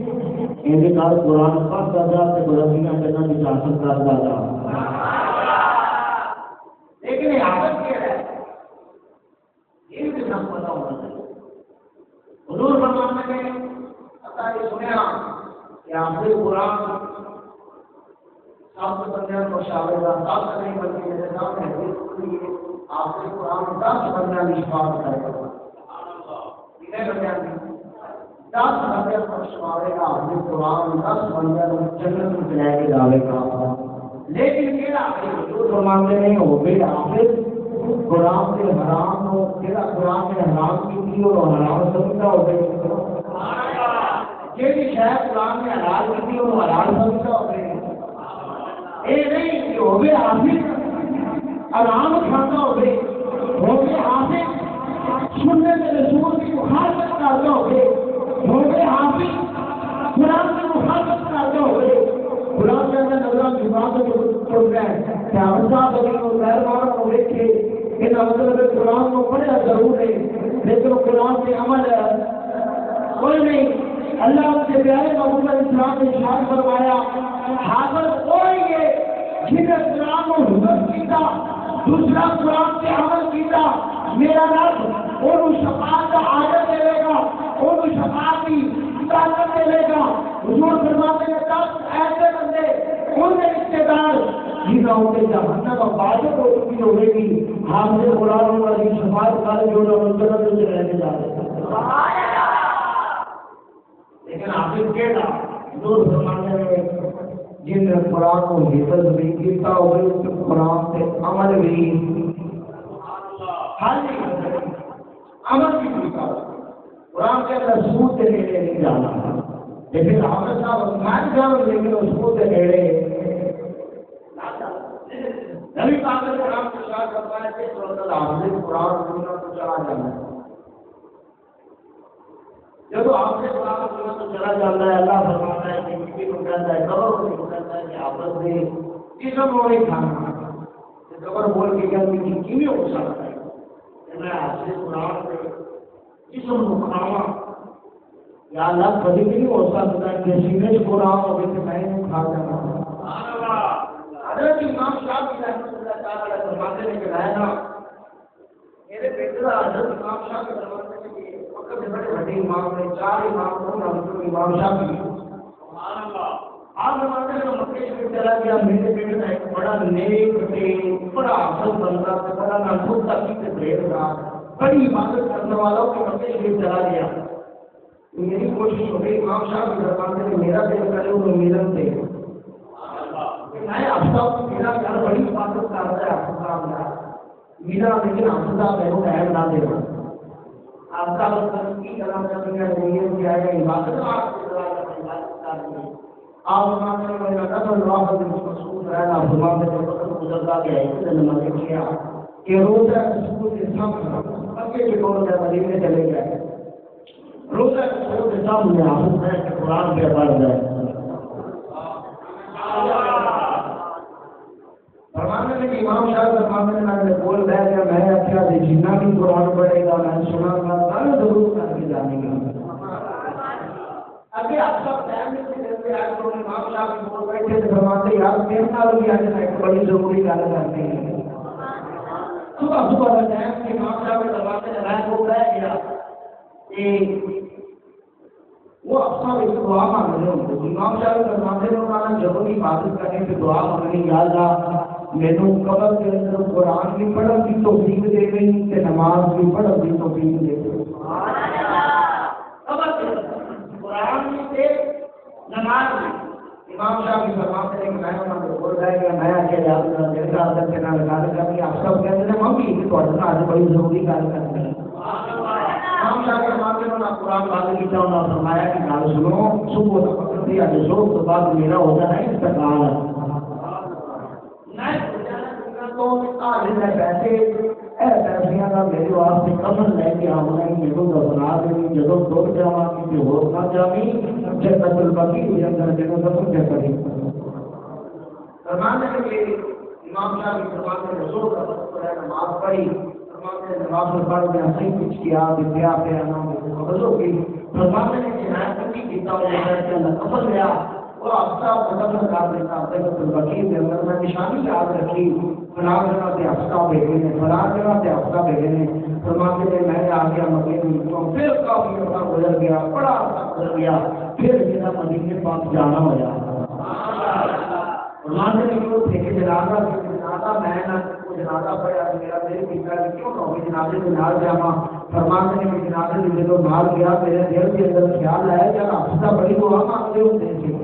انتقال قرآن پاک کا جا کے بلندیاں جنت کی حاصل کر جا لیکن یہ عادت کیا ہے یہ بھی نہ پتہ ہونا چاہیے حضور فرماتے ہیں اللہ یہ سنیا کہ حافظ قرآن سب بندیاں کو شامل ہے سب نہیں بلکہ میرے سامنے ہے حافظ قرآن 10 بندیاں کی شفاعت کرے گا کتنے بندیاں کی 10 بندیاں کو شمارے گا حافظ قرآن 10 بندیاں کو جنت میں لے کے جاوے گا لیکن کیڑا حضور فرماتے نہیں ہو گئے حافظ قرآن کے حرام ہو کیڑا قرآن نے حرام کی اور حرام سمجھتا ہو گئے جیڑی شاید قرآن نے حلال کی اور حلال سمجھتا ہو گئے اے نہیں کہ ہو گئے حافظ حرام کھاتا ہو گئے حافظ سننے کے رسول کی مخالفت کرتا ہو گئے حافظ قرآن کی مخالفت کرتا ہو گئے قرآن کے اندر نظرہ جماعت کو چھوڑ گئے کہ صاحب اگر وہ غیر مارا کو دیکھے کہ مطلب قرآن کو پڑھا ضرور ہے لیکن قرآن کے عمل کوئی نہیں اللہ کے پیارے محمد علیہ السلام نے ارشاد فرمایا حافظ کوئی ہے جن نے قرآن کو حفظ کیتا دوسرا قرآن کے عمل کیتا میرا رب اور شفاعت کا عادت دے گا اور شفاعت کی طاقت دے گا حضور فرماتے ہیں 10 ایسے بندے ان کے رشتے دار جنہوں کے جہنم عبادت ہو چکی ہوئے گی حافظ قرآن والی شفاعت کر جو لوگ جنت میں رہنے جا رہے ہیں لیکن حافظ کہنا حضور فرماتے ہیں جن نے قرآن کو حفظ بھی کیتا ہوئے اس کے قرآن سے عمل بھی حال نہیں عمل بھی کیتا قرآن کے اندر سود کے نیڑے نہیں جانا لیکن حافظ صاحب مان جاؤ لیکن اس سود کے نیڑے نبی پاک نے قرآن کو ارشاد فرمایا کہ سورۃ حافظ قرآن سننا تو چلا جانا ہے. جب آپ نے قرآن سننا تو چلا جاتا ہے. اللہ فرماتا ہے کہ کسی کو کہتا ہے قبر کو کہتا ہے کہ آپس میں جسم ہوئے کھانا قبر بول کے کہتی کہ کیویں ہو سکتا ہے کہ میں حافظ قرآن پہ جسم کو کھاوا یا اللہ کبھی بھی نہیں ہو سکتا کہ سینے سے قرآن ہو کہ میں نہیں کھا جانا. حضرت امام شافعی رحمۃ اللہ تعالی علیہ فرماتے ہیں کہ رہنا میرے بیٹے کا حضرت امام شافعی فرماتے ہیں کہ وقت سے بڑے بڑے امام نے 4 امام کو امام شافعی سبحان اللہ آپ فرماتے ہیں کہ مکے شریف چلا گیا. میرے بیٹے کا ایک بڑا نیک تے بڑا حافظ بندہ تھا, بڑا محفوظ تقی سے پرہیزگار بڑی عبادت کرنے والوں کے مکے شریف چلا گیا. میری کوشش ہو گئی امام شافعی فرماتے ہیں میرا دل کرے وہ میرن سے میں افسر میرا گھر بڑی عبادت کرتا ہے افسر میرا لیکن افسر میرے کو ٹائم نہ دے گا. افسر کی طرح کرنی ہے کیا ہے عبادت آپ فرماتے ہیں میں قدر اللہ سے مصروف رہنا. فرماتے ہیں وقت گزرتا گیا ایک دن میں کیا کہ روزہ رسول کے سامنے مکے کے دور میں مدینے چلے گئے. روزہ رسول کے سامنے حافظ ہے کہ قرآن پہ پڑھ جائے. فرمانے میں کہ امام شاہ فرماتے ہیں میں بول رہا گیا میں کیا جتنا بھی قرآن پڑھے گا میں سنا گا سارا ضرور کر کے جانے گا. ابھی آپ سب ٹائم نہیں دیتے آج تو امام شاہ بھی بول رہے تھے فرماتے یار دیکھنا بھی آج ایک بڑی ضروری گل کرتے ہیں. صبح صبح کا ٹائم کہ امام شاہ بھی فرماتے ہیں میں بول رہا گیا کہ وہ اپنا ایک دعا مانگ رہے ہوتے. امام شاہ فرماتے ہیں انہوں نے جب بھی عبادت کرنے کی دعا مانگنی یا اللہ میرے قبر کے اندر قرآن بھی پڑھن کی توفیق دے گئی کہ نماز بھی پڑھن کی توفیق دے گئی. قبر کے قرآن بھی دے نماز بھی. امام شاہ بھی فرماتے ہیں کہ میں انہوں نے بول رہا ہے کہ میں آگے جا کر دل کا اندر کے نام گل کرنی آپ سب کہتے ہیں ممی کہ تھوڑے آج بڑی ضروری گل کرنی ہے. امام شاہ کے فرماتے ہیں انہوں نے قرآن بات کیا انہوں نے فرمایا کہ گل سنو صبح کا وقت دیا جو صبح تو بعد میرا ہو جانا ہے انتقال ہے. پیسے کا میرے واسطے کفن لے کے آنا میرے دفنا دینی جب ڈر جا کسی ہو نہ جامی جنت البقیع کے اندر میرے دفن کیا کریں. فرمانے کے امام شاہ کی فرماتے ہیں رسول کا وقت ہے نماز پڑھی. فرماتے ہیں نماز پڑھ کے صحیح کچھ کیا بیا پہ آنا مجھے کی. فرماتے ہیں کہ میں کی کیتا ہوں کفن لیا اور افسا ختم کر دیتا جنت البقیع کے اندر میں نشانی یاد رکھی فلاں جگہ سے افسا بھیجے ہیں فلاں جگہ سے افسا بھیجے ہیں. فرماتے ہیں میں آ گیا مدینے میں پھر کافی عرصہ گزر گیا بڑا عرصہ گزر گیا پھر میرا مدینے پاس جانا ہوا. فرماتے ہیں کہ وہ ٹھیکے جنازہ میں نہ جنازہ پڑھا میرا دل کیتا کہ کیوں نہ ہوئی جنازے کے نال جاواں. فرماتے ہیں کہ جنازے میں جب نال گیا میرے دل کے اندر خیال آیا کہ افسا بڑی دعا مانگتے ہوتے ہیں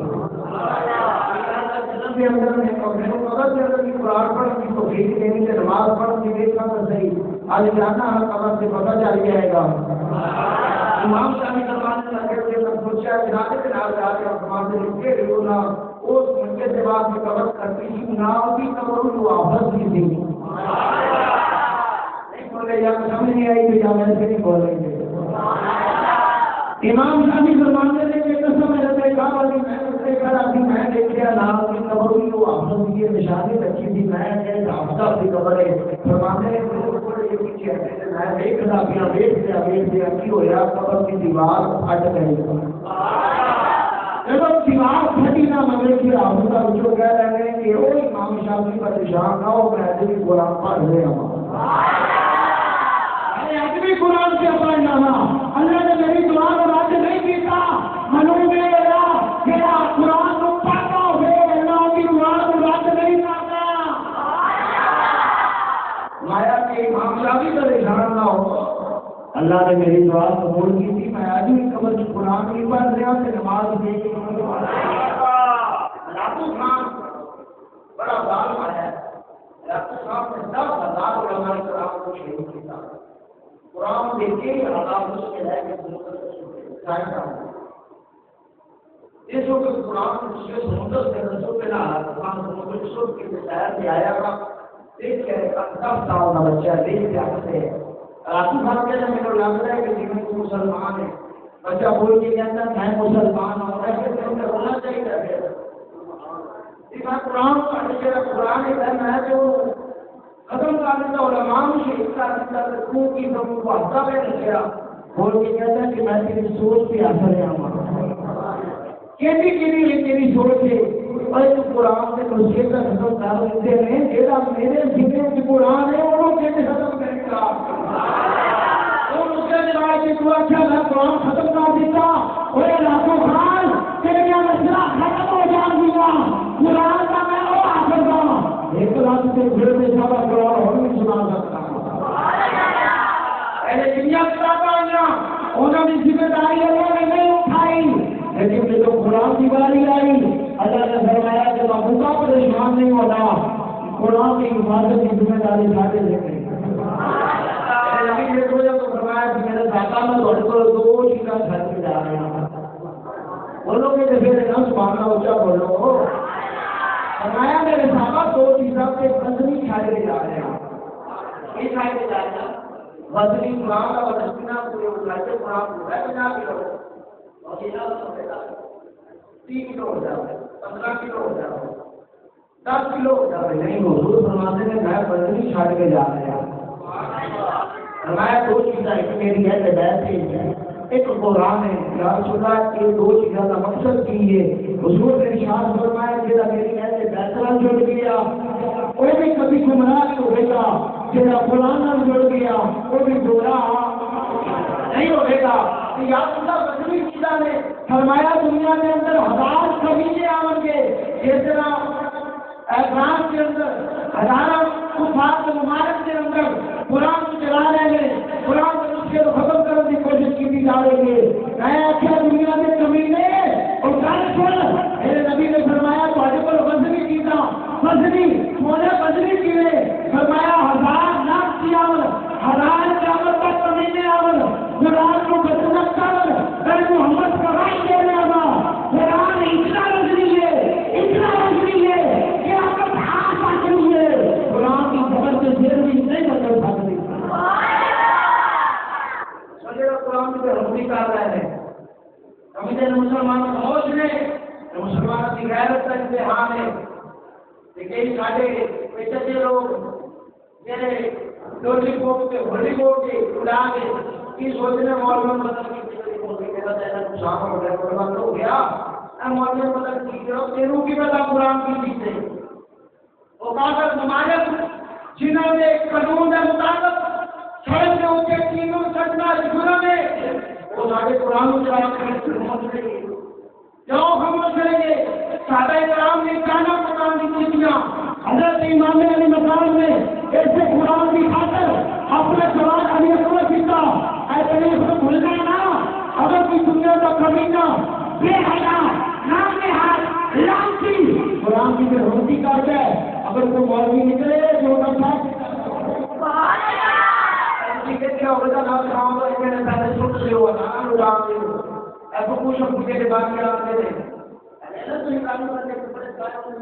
کے اندر میں میرے قبر کے اندر کی قرآن پڑھنے کی توفیق دینی سے نماز پڑھ کے دیکھنا تو صحیح آج جانا ہے قبر سے پتہ چل جائے گا. امام شاہ فرمانے لگے کہ میں پوچھا جنازے کے نال جا کے فرماتے ہیں کہ رونا اس منکے سے بعد میں قبر کرتی تھی نہ ہوتی قبر تو واپس بھی تھی. نہیں بولے یا سمجھ نہیں آئی تو یا میں سے نہیں بولیں گے. امام شاہ فرماتے ہیں کہ قسم ہے دیکھا والی میں دیکھا نام کی قبر ہوئی وہ افسر کی نشانی رکھی تھی میں افسر کی قبر ہے. فرماتے ہیں میں دیکھنا پیا ویٹ دیا کی ہوا قبر کی دیوار پھٹ گئی. جب دیوار پھٹی نہ مگر کہ افسر جو کہہ رہے ہیں کہ وہ امام شاہ کی پریشان نہ ہو میں بھی قرآن پڑھ رہا ہوں. بھی قرآن سے پڑھنا اللہ نے میری دعا کو رد نہیں کیتا منو میرا میرا قرآن کو پڑھتا ہوئے اللہ کی دعا کو رد نہیں کرتا. مایا کہ امام شاہ بھی پریشان نہ ہو اللہ نے میری دعا قبول کی تھی. میں آج بھی قبر کی قرآن نہیں پڑھ رہا کہ نماز دیکھ بڑا ظالم آیا ہے صاحب نے 10,000 علماء کرام کو شہید کیا. قرآن دیکھے حالات مشکل ہے کہ اس وقت قرآن سے سمندر سے رسول کے نال قرآن سمندر شروع کے شہر میں آیا تھا دیکھ کے 10 سال کا بچہ دیکھ کے آتے راتو بھر کے میرے لگ رہا ہے کہ جن کو مسلمان ہے بچہ بول کے کہتا ہے میں مسلمان ہوں ایسے تو ہونا چاہیے اس بات قرآن کا جو قرآن ہے جو ختم کرنے کا علماء سے حصہ دیتا ہے کو کی تم کو حصہ میں رکھا بول کے کہتا ہے کہ میں تیری سوچ پہ اثر ہے ہمارا تیری سوچ ہے اور قرآن سے نصیحت کا ختم کر دیتے ہیں جیسا میرے ذکر کی قرآن ہے وہ کیسے ختم کرے گا اور اس کے بعد کہ تو اچھا میں قرآن ختم کر دیتا اور لاکھوں خان تیرے مسئلہ ختم ہو جان دیا قرآن کا میں وہ حاصل تھا ایک رات سے پھر میں سارا قرآن اور بھی سنا سکتا ہوں پہلے دنیا کتاباں انہوں نے ذمہ داری اللہ نے نہیں اٹھائی لیکن جب قرآن کی باری آئی اللہ نے فرمایا کہ ابو کا پریشان نہیں ہونا قرآن کی حفاظت کی ذمہ داری اٹھاتے دیکھیں تو فرمایا کہ میرے دادا میں بڑھ کر 2 چیزیں گھر کے جا رہے ہیں بولو کہ جیسے نہ سبحانہ اونچا بولو فرمایا میرے صحابہ 2 چیزیں سے بدنی کھائے کے جا رہے ہیں یہ کھائے کے جا رہے ہیں بدنی قرآن کا بدنہ پورے اٹھائے قرآن پورا بنا کے رہو 3 کلو ہو جائے 15 کلو ہو جائے 10 کلو ہو جائے نہیں حضور فرماتے ہیں میں بدنی چھاڑ کے جا رہا ہوں فرمایا 2 چیزیں ایک میری ہے ہدایت ایک قرآن ہے یا رسول اللہ یہ 2 چیزوں کا مقصد کی ہے حضور نے ارشاد فرمایا کہ میری ہے بیترا جڑ گیا وہ بھی کبھی گمراہ نہیں ہوئے گا جیسا قرآن جڑ گیا وہ بھی گمراہ نہیں ہوئے گا یا اللہ بدنی چیزاں نے فرمایا دنیا کے اندر 1000 کمینے آؤں گے جس طرح فرانس کے اندر 1000 کفار کے ممالک کے اندر قرآن کو چلا رہے ہیں قرآن کو اس کو ختم کرنے کی کوشش کی جا رہی ہے میں اچھا دنیا میں کمینے اور میرے نبی نے فرمایا تھوڑے کو بدنی چیزاں بدنی سونے بدنی چیزیں فرمایا 1000 لاکھ کی عمل 1000 کے عمل پر کمینے عمل قرآن کو بدنک کر محمد کا رائے دینے والا قرآن اتنا رجنی ہے کہ آپ کا ہاتھ پاکلی ہے قرآن کی خبر سے دیر بھی نہیں بدل سکتی قرآن کی ربی کر رہے ہیں ہمیں مسلمان سوچ لیں مسلمان کی غیرت کا امتحان ہے لیکن سارے پیچھے لوگ میرے ڈولی کوٹ کے ہولی کوٹ کے اڑا کے کی سوچنے مولوی مطلب نقصان ہو گیا قربان ہو گیا مولوی مطلب کی تیروں کی بتا قرآن کی چیزیں وہ کاغذ ممالک جنہوں نے قانون کے مطابق سڑک کے اوپر تینوں سٹنا جنہوں نے وہ سارے قرآن جاؤ ہم کریں گے صحابہ کرام نے کانا قرآن کی چیزیاں حضرت امام علی مقام میں ایسے قرآن کی خاطر اپنے جوان علی اکبر پیتا ایسے اس کو بھولنا نہ اگر کوئی دنیا کا کمینہ بے حیا نام نہاد لانتی قرآن کی بےحرمتی کر کے اگر کوئی مولوی نکلے جو کرتا کیا ہوگا نام کھاؤں گا میں نے پہلے سن سے ہوا نام اڑام دے ایسا کچھ ہم کے بعد کیا آتے تھے ایسا تو نکالنے والے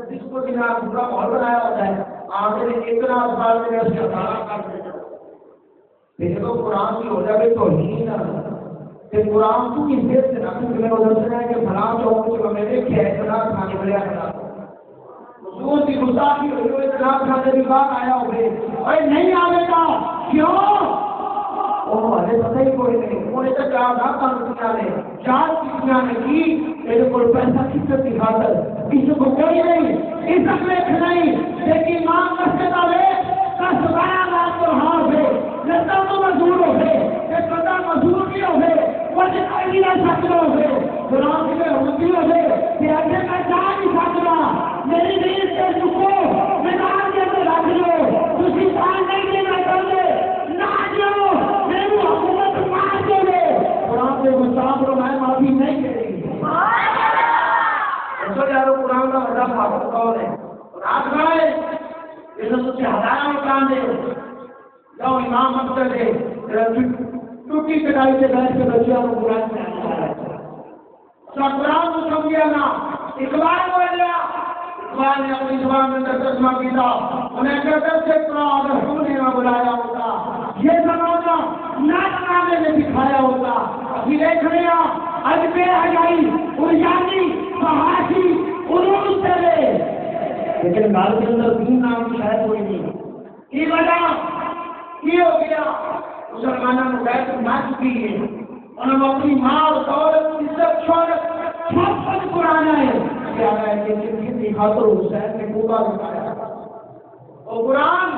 جس کو بھی نام پورا ماحول بنایا ہوتا ہے آپ نے اتنا سال میں اس کا سارا کر دیتا پھر تو قرآن کی ہو جائے تو ہی نہ پھر قرآن کو کس دیر سے نہ تمہیں بدلنا ہے کہ فلاں چوک کو میں دیکھے اتنا کھانے بڑھیا کھلا حضور کی گستاخی ہوئی ہوئے اتنا کھانے کی بات آیا ہوئے اور نہیں آنے کا کیوں ہمیں پتہ ہی کوئی نہیں انہوں نے تو چار لاکھ کام دنیا نے 4 چیزیں نے کی میرے کو پیسہ کس کی خاطر کسی کو کوئی نہیں عزت میں نہیں لیکن ماں مسجد والے کا سبایا رات کو ہاتھ ہے لتا تو مزدور ہو گئے ایک بندہ مزدور بھی ہو گئے وہ کوئی نہیں رہ سکتا ہو گئے قرآن کی ہوتی ہو گئے کہ ایسے میں جا نہیں سکتا میری نیند سے چکو میدان کے اندر رکھ لو کسی کام نہیں دینا چاہتے نہ جو میری حکومت مار دے گے قرآن کے مستعب رو میں معافی نہیں دے رہی ایسا یارو قرآن کا بڑا محبت کون ہے رات گائے یہ سب سے ہزارہ مکان دے جاؤ امام مقصد ہے ٹوٹی کٹائی سے بیٹھ کے بچیاں کو قرآن میں تو قرآن کو سمجھا نا اقبال بولیا، اقبال نے اپنی زبان میں ترجمہ کیا، انہیں کہتے سے قرآن اگر ہم نے نہ بلایا ہوتا، یہ زمانہ نہ بنانے میں دکھایا ہوتا، ابھی دیکھ رہے ہیں اج بے حیائی اریانی فحاشی علوم چلے، لیکن گھر کے اندر دین نام کی شاید کوئی نہیں کی وجہ کی ہو گیا مسلمانوں کو بیت نہ چکی ہے، انہوں نے اپنی ماں اور دولت عزت شہرت سب کچھ قرآن ہے کیا ہے کہ جن کی خاطر حسین نے پورا بتایا اور قرآن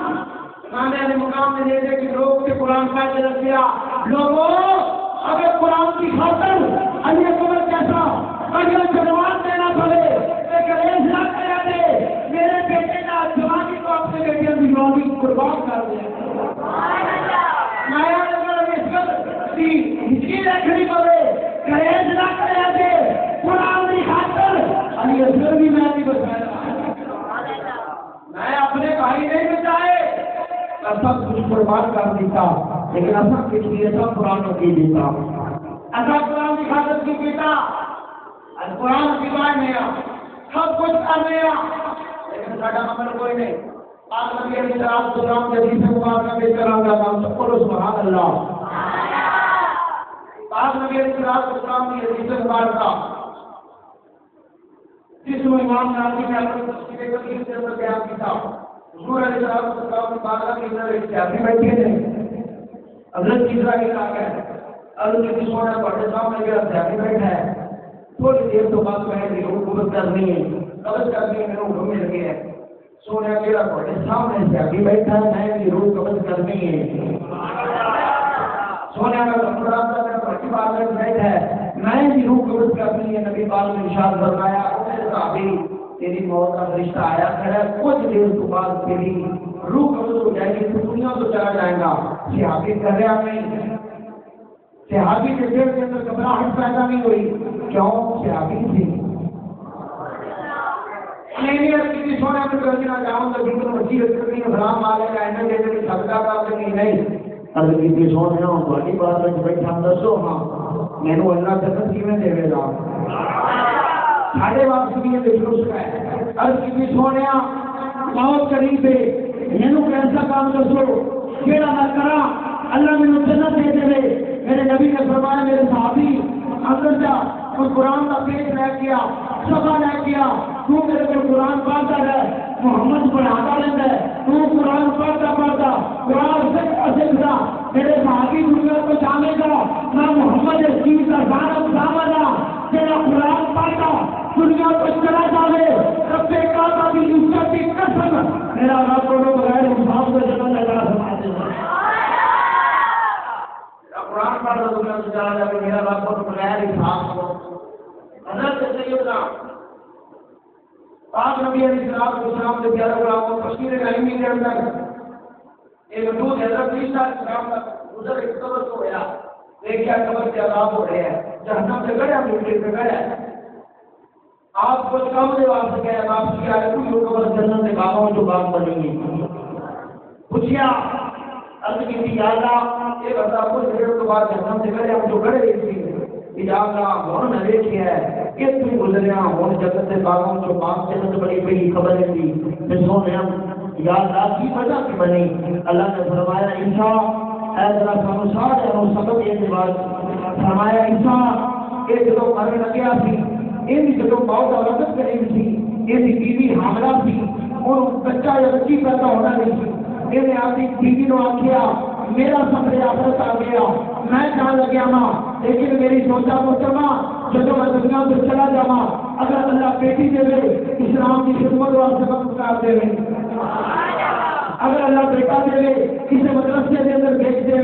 کھانے والے مقام میں لے لے کہ لوگ کے قرآن کا رکھ دیا لوگوں اگر قرآن کی خاطر علی اکبر کیسا اگر جنوان دینا پڑے لیکن ایک لاکھ کرا دے میرے بیٹے کا جوانی کو اپنے بیٹے کی جوانی قربان کر دے نیا نگر مسکر کی ہچکی رکھنی پڑے کریز نہ کرا دے قرآن کی خاطر علی اکبر بھی میں نہیں بتایا میں اپنے بھائی نہیں بچائے سب کچھ قربان کر دیتا لیکن ایسا کچھ بھی ایسا قرآن کی دیتا ایسا قرآن کی خاطر کی پیتا قرآن کی بات میرا سب کچھ کر لیا لیکن ساڈا عمل کوئی نہیں آج نبی علیہ السلام کے حدیث مبارکہ میں کرا گا نام سب کو سبحان اللہ آج نبی علیہ السلام کی حدیث مبارکہ جس میں امام ناصری نے اپنے تفسیر کبیر کے اندر بیان کیا حضور علیہ السلام کی بارگاہ کے اندر ایک صحابی بیٹھے تھے حضرت اسرائیل آ گئے حضرت کی سونا پڑھنے سامنے گیا صحابی بیٹھا ہے تھوڑی دیر تو بات میں نے حکومت کرنی ہے قبض کرنی ہے میرے حکم مل گیا ہے سونا گیا پڑھنے سامنے صحابی بیٹھا ہے میں بھی روح قبض کرنی ہے سونا کا کپڑا کا پڑھی بات میں بیٹھا ہے میں بھی روح قبض کرنی ہے نبی پاک نے ارشاد فرمایا صحابی تیری موت کا فرشتہ آیا کھڑا ہے کچھ دیر کے بعد تیری روح قبض ہو جائے گی تو دنیا تو چلا جائے گا صحابی کر رہا نہیں صحابی کے دل کے اندر گھبراہٹ پیدا نہیں ہوئی کیوں صحابی تھی نہیں سونے میں کرنا چاہوں گا جن کو مسیحت کرنی حرام مالے کا ایسا دے دے صدقہ کر دیں نہیں اگر کسی سونے ہوں تو اچھی بات ہے بیٹھا دسو ہاں میں نے اللہ جنت کی میں دے گا ساڑھے واپس بھی یہ درست ہے اگر کسی سونے بہت قریب ہے یہ کیسا کام دسو کیڑا نہ کرا اللہ میں جنت دے دے میرے نبی نے فرمایا میرے صحابی اندر جا تو قرآن کا پیٹ لے گیا صفحہ لے گیا تو میرے کو قرآن پڑھتا ہے محمد پڑھاتا رہتا ہے تو قرآن پڑھتا قرآن سیکھتا میرے صحابی دنیا کو جانے گا نہ محمد اس چیز کا گانا سامنا تیرا قرآن پڑھتا دنیا کو چلا جاوے رب کعبہ کی عزت کی قسم میرا رب کو بغیر حساب سے جنت لگا سماتے ہیں قرآن پڑھ رہا دنیا سے چلا جاوے میرا رب کو بغیر حساب کو حضرت سیدنا پاک نبی علیہ السلام کے پیارے غلاموں تفسیر علمی کے اندر ایک دودھ حضرت عیسیٰ علیہ السلام کا گزر ایک قبر کو ہوا دیکھا قبر کے عذاب ہو رہے ہیں جہنم سے گڑا مٹی سے گڑا آپ کو کم سے واپس گئے واپسی آئے کوئی قبر جنت سے باغوں جو باغ بنیں گے پوچھیا عرض کی تھی یا اللہ ایک ہزار کچھ دیر کے بعد جہنم سے گڑے ہم جو گڑے تھی یا اللہ ہوں نہ دیکھیا ہے کہ تم گزریا ہوں جگت سے باغوں جو باغ جنت بڑی بڑی خبر تھی میں سونے یا اللہ کی وجہ سے بنی اللہ نے فرمایا عیسیٰ اے ذرا سانو سارے ہم سبق یہ بات فرمایا عیسیٰ یہ جو مرنے لگیا تھی یہ جو بہت عورت قریب تھی یہ بیوی حاملہ تھی اور بچہ یا بچی پیدا ہونا نہیں تھی یہ اپنی بیوی نے آخیا میرا سفر آخرت آ گیا میں جان لگیا ماں لیکن میری سوچا محترمہ جب میں دنیا سے چلا جاؤں اگر اللہ بیٹی دے دے اسلام کی خدمت اور سبق کار دے اگر اللہ بیٹا دے دے کسی مدرسے کے اندر بھیج دے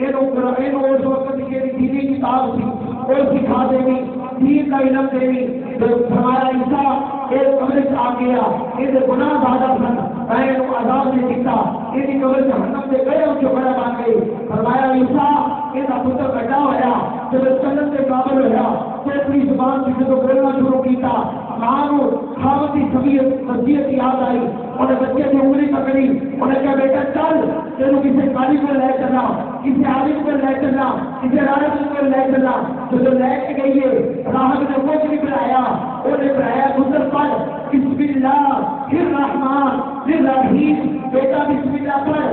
اس وقت دینی کتاب تھی وہ سکھا دے گی دین کا علم دے گی ہمارا عیسیٰ ایک قبر سے آ گیا یہ گناہ زیادہ سن میں عذاب نہیں دیتا یہ قبر جہنم سے گئے ان کے بڑا مان گئی فرمایا عیسیٰ یہ پتر بیٹا ہوا جب جنت سے قابل ہوا تو اپنی زبان سے جو بولنا شروع کیا ماں خاوتی طبیعت وصیت یاد آئی انہیں بچے کی انگلی پکڑی انہیں کہا بیٹا چل تینوں کسی قاری پر لے چلنا کسی عالم پر لے چلنا کسی عالم پر لے چلنا جو لے کے گئی ہے راہب نے وہ بھی پڑھایا، انہیں پڑھایا گزر پر بسم اللہ الرحمن الرحیم، بیٹا بسم اللہ پڑھ۔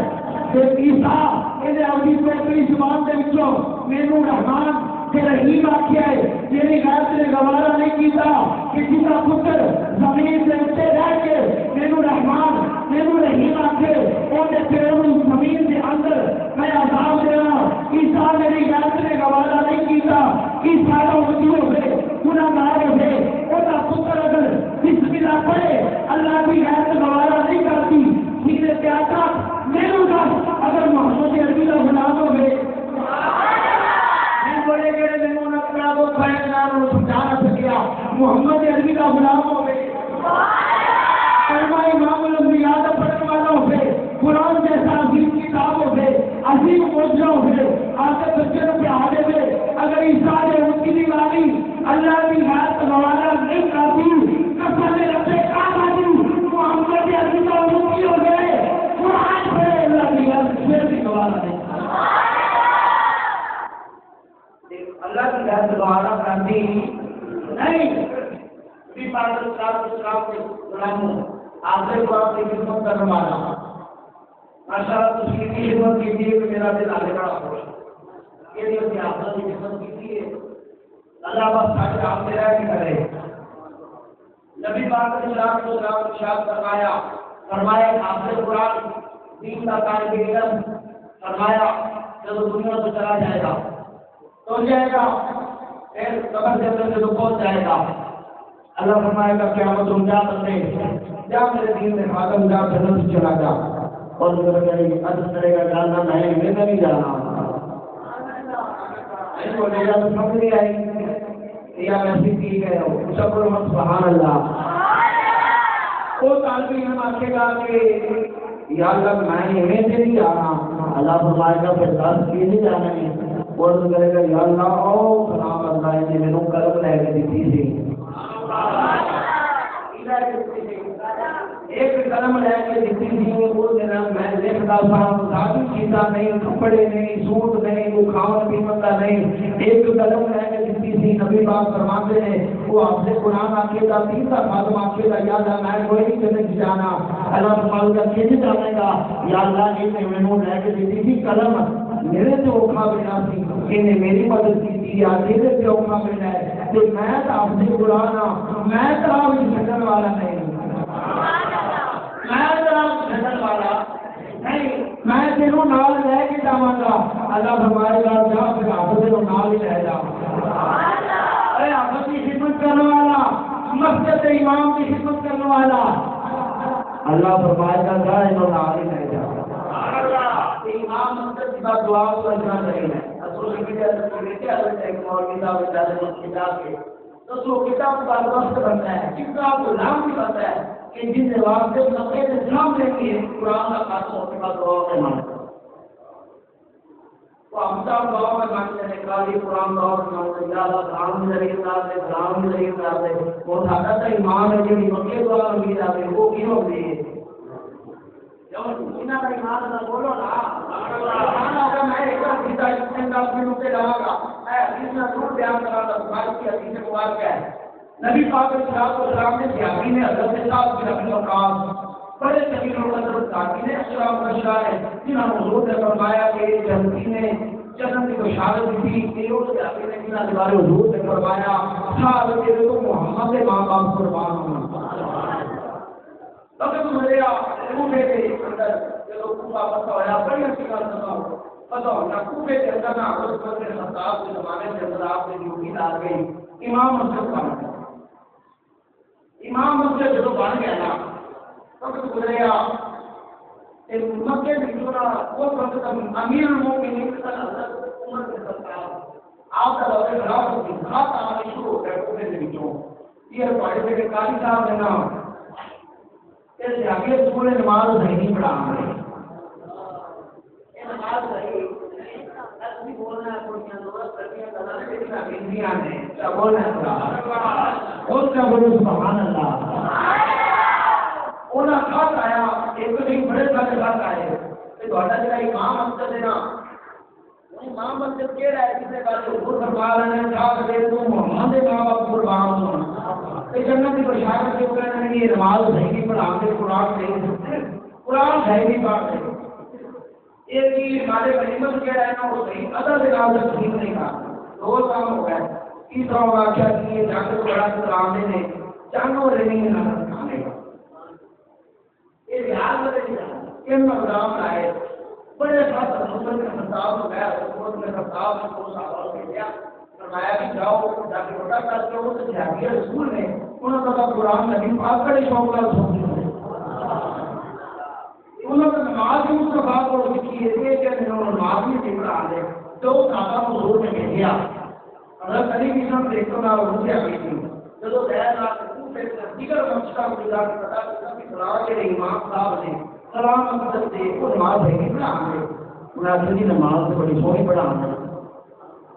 عیسیٰ انہیں اپنی پوتری زبان دے وچوں مینوں رحمان کہ رحیم آکھیا ہے، میری غیرت نے گوارا نہیں کیتا کہ جسا پتر زمین سے اتنے رہ کے مینوں رحمان مینوں رحیم آکھے، اونے پیروں زمین کے اندر میں عذاب دینا۔ عیسیٰ میری غیرت نے گوارا نہیں کیتا، عیسیٰ کا وجود ہوئے گناہگار ہوئے، اونا پتر اگر بسم اللہ پڑھے اللہ کی غیرت گوارا نہیں کرتی۔ سیدھے پیاتا میرے دس اگر محمد عربی کا غلام ہوئے بڑے گئے میں نے اپنا وہ فیصلہ سمجھا نہ سکیا، محمد عربی کا غلام ہوئے، کلمہ امام الانبیاء کا پڑھنے والا ہوئے، قرآن جیسا عظیم کتاب ہوئے، عظیم معجزہ ہوئے، آگے بچے کو پڑھا دے ہوئے، اگر عیسیٰ نے ان کی دیوانی اللہ کی غیرت گوارا نہیں کرتی، قسم ربے کعبہ دی محمد عربی کا مفتی ہو گئے، قرآن پڑھے اللہ کی غیرت پھر بھی گوارا نہیں۔ اللہ کی غیرت گوارا کرتی نہیں، بھی پاک اسلام کے غلاموں آپ سے قرآن کی خدمت کرنے والا ماشاءاللہ تشریف کی خدمت کیجیے کہ میرا دل آگے بڑا خوش ہے، یہ لیے کہ آپ نے خدمت کیجیے، اللہ بس ساتھ آپ سے رہ بھی کرے۔ نبی پاک اسلام کو ارشاد فرمایا آپ سے قرآن دین کا طالب علم فرمایا جب دنیا سے چلا جائے گا تو جائے گا پھر قبر کے اندر سے تو پہنچ جائے گا، اللہ فرمائے گا قیامت تم جا بندے جا میرے دین میں خاتم جا جنت سے چلا جا، اور عرض کرے گا جانا میں نہیں جانا، بولے گا تو سمجھ نہیں آئی یا ویسے کی گئے ہو شکر مت سبحان اللہ۔ وہ طالب علم آکے گا کہ یا اللہ میں ہمیں سے نہیں جانا، اللہ فرمائے گا پھر دس کی نہیں جانا ہے، اور کرے گا یا اللہ او سلام اللہ نے میرے قلم لے کے دیتی تھی، ایک قلم لے کے دیتی تھی، وہ دن میں لکھتا تھا شادی کیتا نہیں، کپڑے نہیں، سوٹ نہیں، وہ کھاون پیون کا نہیں، ایک قلم لے کے دیتی تھی۔ نبی پاک فرماتے ہیں وہ آپ سے قرآن آکے گا تین کا خاتم آکے گا یا اللہ میں کوئی نہیں جنت جانا، اللہ فرمائے گا کیسے جانے گا یا اللہ نے مینوں لے کے دیتی تھی قلم میرے سے اوکھا بنا سی، انہیں میری مدد کی تھی یا تیرے سے اوکھا بنا ہے، تو میں تو آپ سے قرآن میں تو آپ چھڈن والا نہیں، میں تو آپ چھڈن والا نہیں، میں تینوں نال لے کے جاواں گا، اللہ فرمائے گا جا پھر آپ تینوں نال ہی لے جا۔ ارے آپ کی خدمت کرنے والا، مسجد امام کی خدمت کرنے والا، اللہ فرمائے گا جا انہوں نال ہی لے جا۔ امام مسجد کی بات دعا کو اجرا نہیں ہے، اصل کی حضرت ایک مولوی صاحب کتاب کے تو کتاب کا وقت بنتا ہے، کتاب کو نام بھی بنتا ہے کہ جن جواب سے مکے سے اسلام لیں گے قرآن کا خاتمہ ہونے کا دعا میں مانتا تو ہم سب دعا میں مانتے ہیں کالی قرآن دعا میں مانتے ہیں یا اللہ سلام ذریعے دار دے سلام ذریعے دار دے، وہ ساڈا تو ایمان ہے جی مکے دعا میں مل جاتے وہ کی ہو گئی ہے انہاں دا ایمان نہ بولو نا اگر میں ایک سیدھا اسٹینڈ اپ میں روکے رہا گا میں حدیث میں ضرور بیان کرا گا، بخاری کی حدیث مبارک ہے نبی پاک صلی اللہ علیہ وسلم نے صحابی نے حضرت صاحب بن ابی وقاص بڑے طویل القدر صحابی نے اشراف بشار ہے جنہوں نے حضور نے فرمایا کہ جنتی نے جنت کی بشارت دی کہ وہ صحابی نے جنہاں کے بارے حضور نے فرمایا صاحب کے تو محمد کے ماں باپ قربان ہونا وقت گزریا کوفے کے اندر جو کوفہ فتح ہوا بڑی اچھی بات فتح ہونا کوفے کے اندر حضرت عمر بن خطاب کے زمانے کے اندر آپ نے ڈیوٹی ڈال گئی امام مسجد بن گیا، امام مسجد جو بن گیا نا وقت گزریا مکے میں جو وہ وقت امیر المومنین حضرت عمر بن خطاب آپ کا دور خلافت کی خاص آنے شروع ہو گئے کوفے کے وچوں یہ پڑھے تھے قاری صاحب نے نا اس آگے سکول نماز نہیں پڑھا رہے نماز صحیح اصلی بولنا ہے کوئی ضرورت کرنی ہے کرنا ہے لیکن انگریزیاں نے کیا بولنا ہے اس کا بولو سبحان اللہ انہاں خط آیا ایک دن بڑے سارے خط آئے کہ تہاڈا جڑا امام مسجد ہے نا امام مسجد کہہ رہا ہے کسی بات حضور فرما رہے ہیں جا دے تو محمد ماں باپ قربان ہونا کہ جنت کی بشارت کے اوپر نے یہ نماز صحیح نہیں پڑھا دے قرآن صحیح قرآن صحیح نہیں پڑھ دے ایک چیز ہمارے غنیمت کہہ رہے ہیں نا وہ صحیح ادا سے نام سے ٹھیک نہیں کہا دو کام ہو گئے تیسرا واقعہ کی جنگ کو بڑا قرآن نے جانو رہی نہ کھانے کا یہ یاد رکھے ان مقام آئے بڑے ساتھ حکومت کا خطاب ہو گیا حکومت میں خطاب میں 2 سال ہو گیا فرمایا کہ جاؤ جا کے بڑا کر کے وہ تو جاگیر رسول نے انہوں نے کہا قرآن نبی پاک بڑے شوق کا سوچ انہوں نے نماز بھی اس کا بات ہو سکی ہے کہ انہوں نے نماز بھی نہیں پڑھا دے تو کھاتا حضور نے بھیجا اگر کبھی بھی سب دیکھو نہ وہ سے آگئی تھی جب غیر دیگر مقصد کو جا کے پتا کہ صلاح کے امام صاحب نے سلام مقصد سے وہ نماز ہے نہیں پڑھا دے انہیں نماز سے بڑی سونی پڑھا دے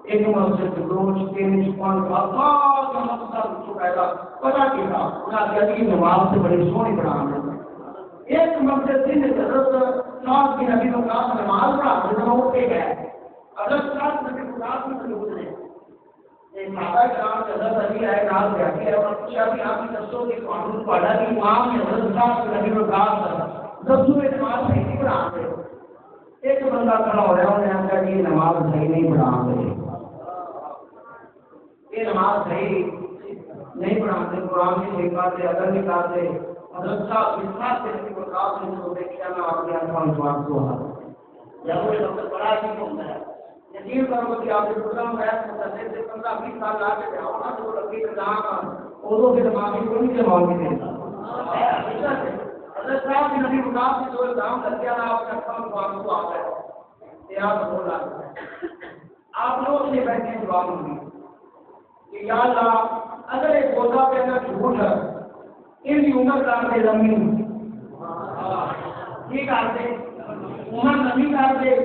ایک مسجد روز 3-5 بات کا مقصد چکا ہے پتا کیا انہیں کی نماز سے بڑی سونی پڑھا دے ایک مسجد سے حضرت صاحب کی نبی کو کہا نماز پڑھا دے تو اٹھ کے گئے حضرت صاحب نبی کو کہا کہ گزرے صحابہ کرام کے حضرت علی آئے ناز بیٹھے ہیں اور پوچھا کہ آپ کی دسو کہ قانون پڑھا کہ امام نے حضرت صاحب کے نبی کو کہا دسو میں نماز صحیح نہیں پڑھا دے ایک بندہ کھڑا ہو رہا انہیں کہا کہ یہ نماز صحیح نہیں پڑھا دے یہ نماز صحیح نہیں پڑھا دے قرآن کی صحیح بات ہے اگر نہیں کہا دے حضرت صاحب اس بات سے نبی کو کہا کہ اس کو دیکھا نہ آپ نے اپنا جواب کو یا وہ وقت بڑا ہی ہوتا ہے یقین کرو کہ آپ کے پروگرام ہے مدرسے سے 15-20 سال لا کے جاؤ نا تو لگی نظام اردو کے دماغی کو نہیں جواب نہیں دیتا حضرت صاحب کی نبی خدا سے جو الزام کر دیا نا آپ نے اپنا جواب کو آ گئے یہ آپ بول رہا آپ لوگ سے بیٹھے جواب ہوں گے کہ یا اللہ اگر ایک پودا پہ اگر جھوٹ ہے ان کی عمر کر دے زمین یہ کر دے عمر نبی کر دے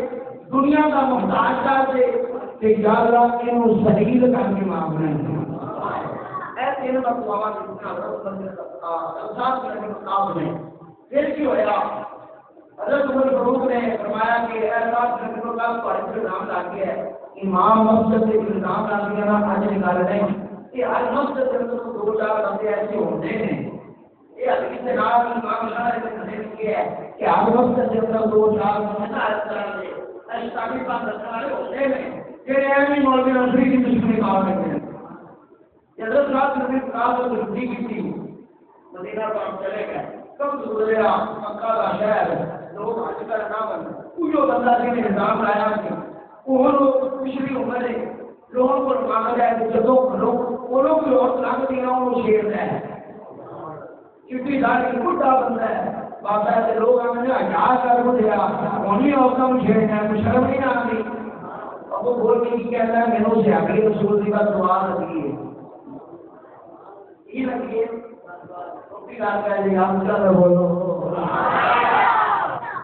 دنیا کا محتاج کر دے کہ یا اللہ انہوں صحیح کر کے معاملہ ایسے ان کا دعا کرنا حضرت نے پھر کی ہوا حضرت عمر فاروق نے فرمایا کہ ایسا نبی کا پر نام لا کے ہے امام مسجد کے نام لا کے نا آج نکال رہے ہیں کہ ہر مسجد کے اندر 2-4 بندے ایسے ہوتے ہیں یہ حدیث سے نام امام شاہ نے کیا ہے کہ ہر مسجد کے اندر 2-4 بندے اس طرح سے اسلامی بات رکھنے والے ہوتے ہیں کہ ایمی مولوی نصری کی دشمنی کار کرتے ہیں حضرت صاحب نبی کہا تو چھٹی کی تھی مدینہ پر ہم چلے گئے کب گزرا مکہ کا شہر لوگ حج کا نہ بن جو بندہ جی نے نظام لایا تھا وہ لوگ پچھلی عمر ہے لوگوں کو مانگا جائے تو جدوں لوگ وہ لوگ جو اور لگ دیا وہ شیر ہے چٹی داری بڑھا بندہ ہے بابا ایسے لوگ ہمیں ہزار کر کو دیا کونی عورتوں کو چھیڑنا ہے کچھ شرم نہیں آتی اب وہ بول کے کہتا ہے میرے سے آگے رسول جی کا دعا لگی ہے یہ لگی ہے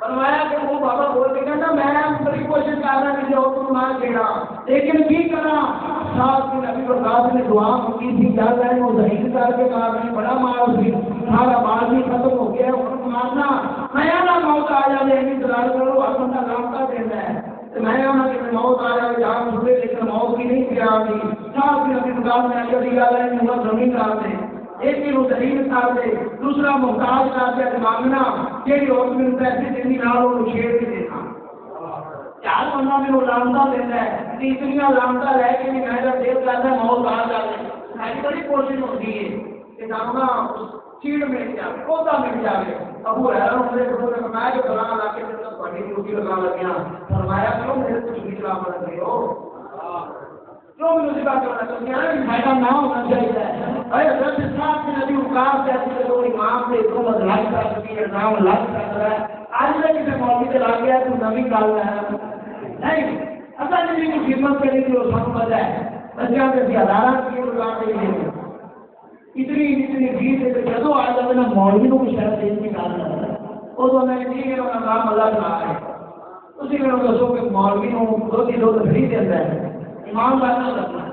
فرمایا کہ وہ بابا بول کے کہنا میں بڑی کوشش کر رہا کسی اور کو نہ چھیڑا لیکن کی کرا صاحب کی نبی برکات نے دعا کی تھی کیا کریں وہ ظہیر کر کے کہا میں بڑا مار سی سارا مال بھی ختم ہو گیا مارنا نیا نہ موت آ جائے ایسی دلال کرو اپنا نام کا دینا ہے میں کہ موت آ جائے جان چھوڑے لیکن موت کی نہیں پیا گئی صاحب کی نبی برکات نے اچھی گل ہے زمین ڈال دیں ایک بھی وہ دلیل کر دے دوسرا محتاج کر دے مانگنا کہ اور میں پیسے دینی نہ وہ چھیڑ کے دینا چار بندہ میں وہ لامتا دینا ہے اتنی لامتا رہ کے بھی میں دیر کرتا ہے موت آ جائے میری بڑی کوشش ہوتی ہے کہ سامنا چیڑ مل جائے پودا مل جائے ابو حیران ہونے نے فرمایا کہ فلاں علاقے کے اندر پڑھی ڈیوٹی لگا لگیا فرمایا کیوں میرے کچھ بھی لگا لگے ہو کیوں مجھے بات کرنا چاہتے ہیں فائدہ نہ ہونا چاہیے ارے حضرت صاحب کی نبی اوقات جیسے لوگ امام سے حکومت لائی کر سکتی ہے نام لائی کر رہا ہے آج میں کسی موقع سے لا گیا تو نبی ڈال رہا ہے نہیں اللہ نبی کی خدمت کرنے کی وہ سب وجہ ہے بچہ کے ہزارہ کی لگا کے لیے اتنی بھیڑ ہے کہ جدو آ جاتے نا مولوی کو شاید دیش میں ڈال رہا ہے وہ تو میں ٹھیک ہے انہوں نے کام اللہ بنا ہے اسی میں دسو کہ مولوی کو دو فری دیتا ہے امام بات نہ کرنا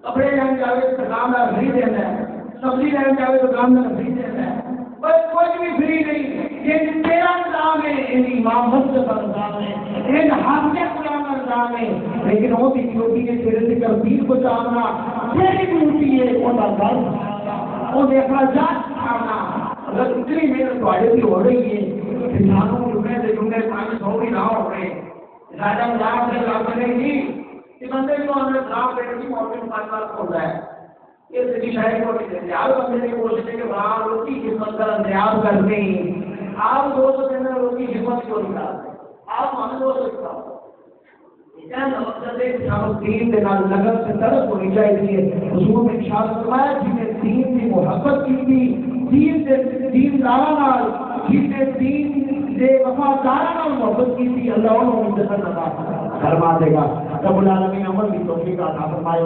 کپڑے لینے جاوے تو دکاندار فری دینا ہے سبزی لینے جاوے تو دکاندار فری دینا ہے بس کوئی بھی فری نہیں یہ تیرا نظام ہے ان امام مسجد کا نظام ہے ان حاکم قرآن کا جانے لیکن وہ بھی ہوتی ہے تیرے سے کر دین کو جاننا تیری بھی ہوتی ہے وہ گھر انہیں اخراجات کھانا اگر اتنی محنت والے بھی ہو رہی ہے کسانوں جمعے پانی سو بھی نہ ہو رہے راجا مجاب سے لاپ کریں گی کہ بندے کو ہمیں خراب دینے کی موقع پاس ہو رہا ہے یہ صدی شاہد کو نہیں دیتے آپ بندے کی کوشش ہے کہ وہاں روٹی خدمت کا انتظام کرتے ہیں آپ 200 دینا روٹی خدمت کو نکالتے آپ ہمیں 200 نکالتے مقصد ہے دین کے نال لگن سے طرف ہونی چاہیے حضور نے ارشاد فرمایا جن نے دین کی محبت کی تھی دین داراں جن نے دین دے وفاداراں محبت کی تھی اللہ انہوں نے جنت عطا فرما دے گا رب العالمین عمل کی توفیق عطا فرمائے.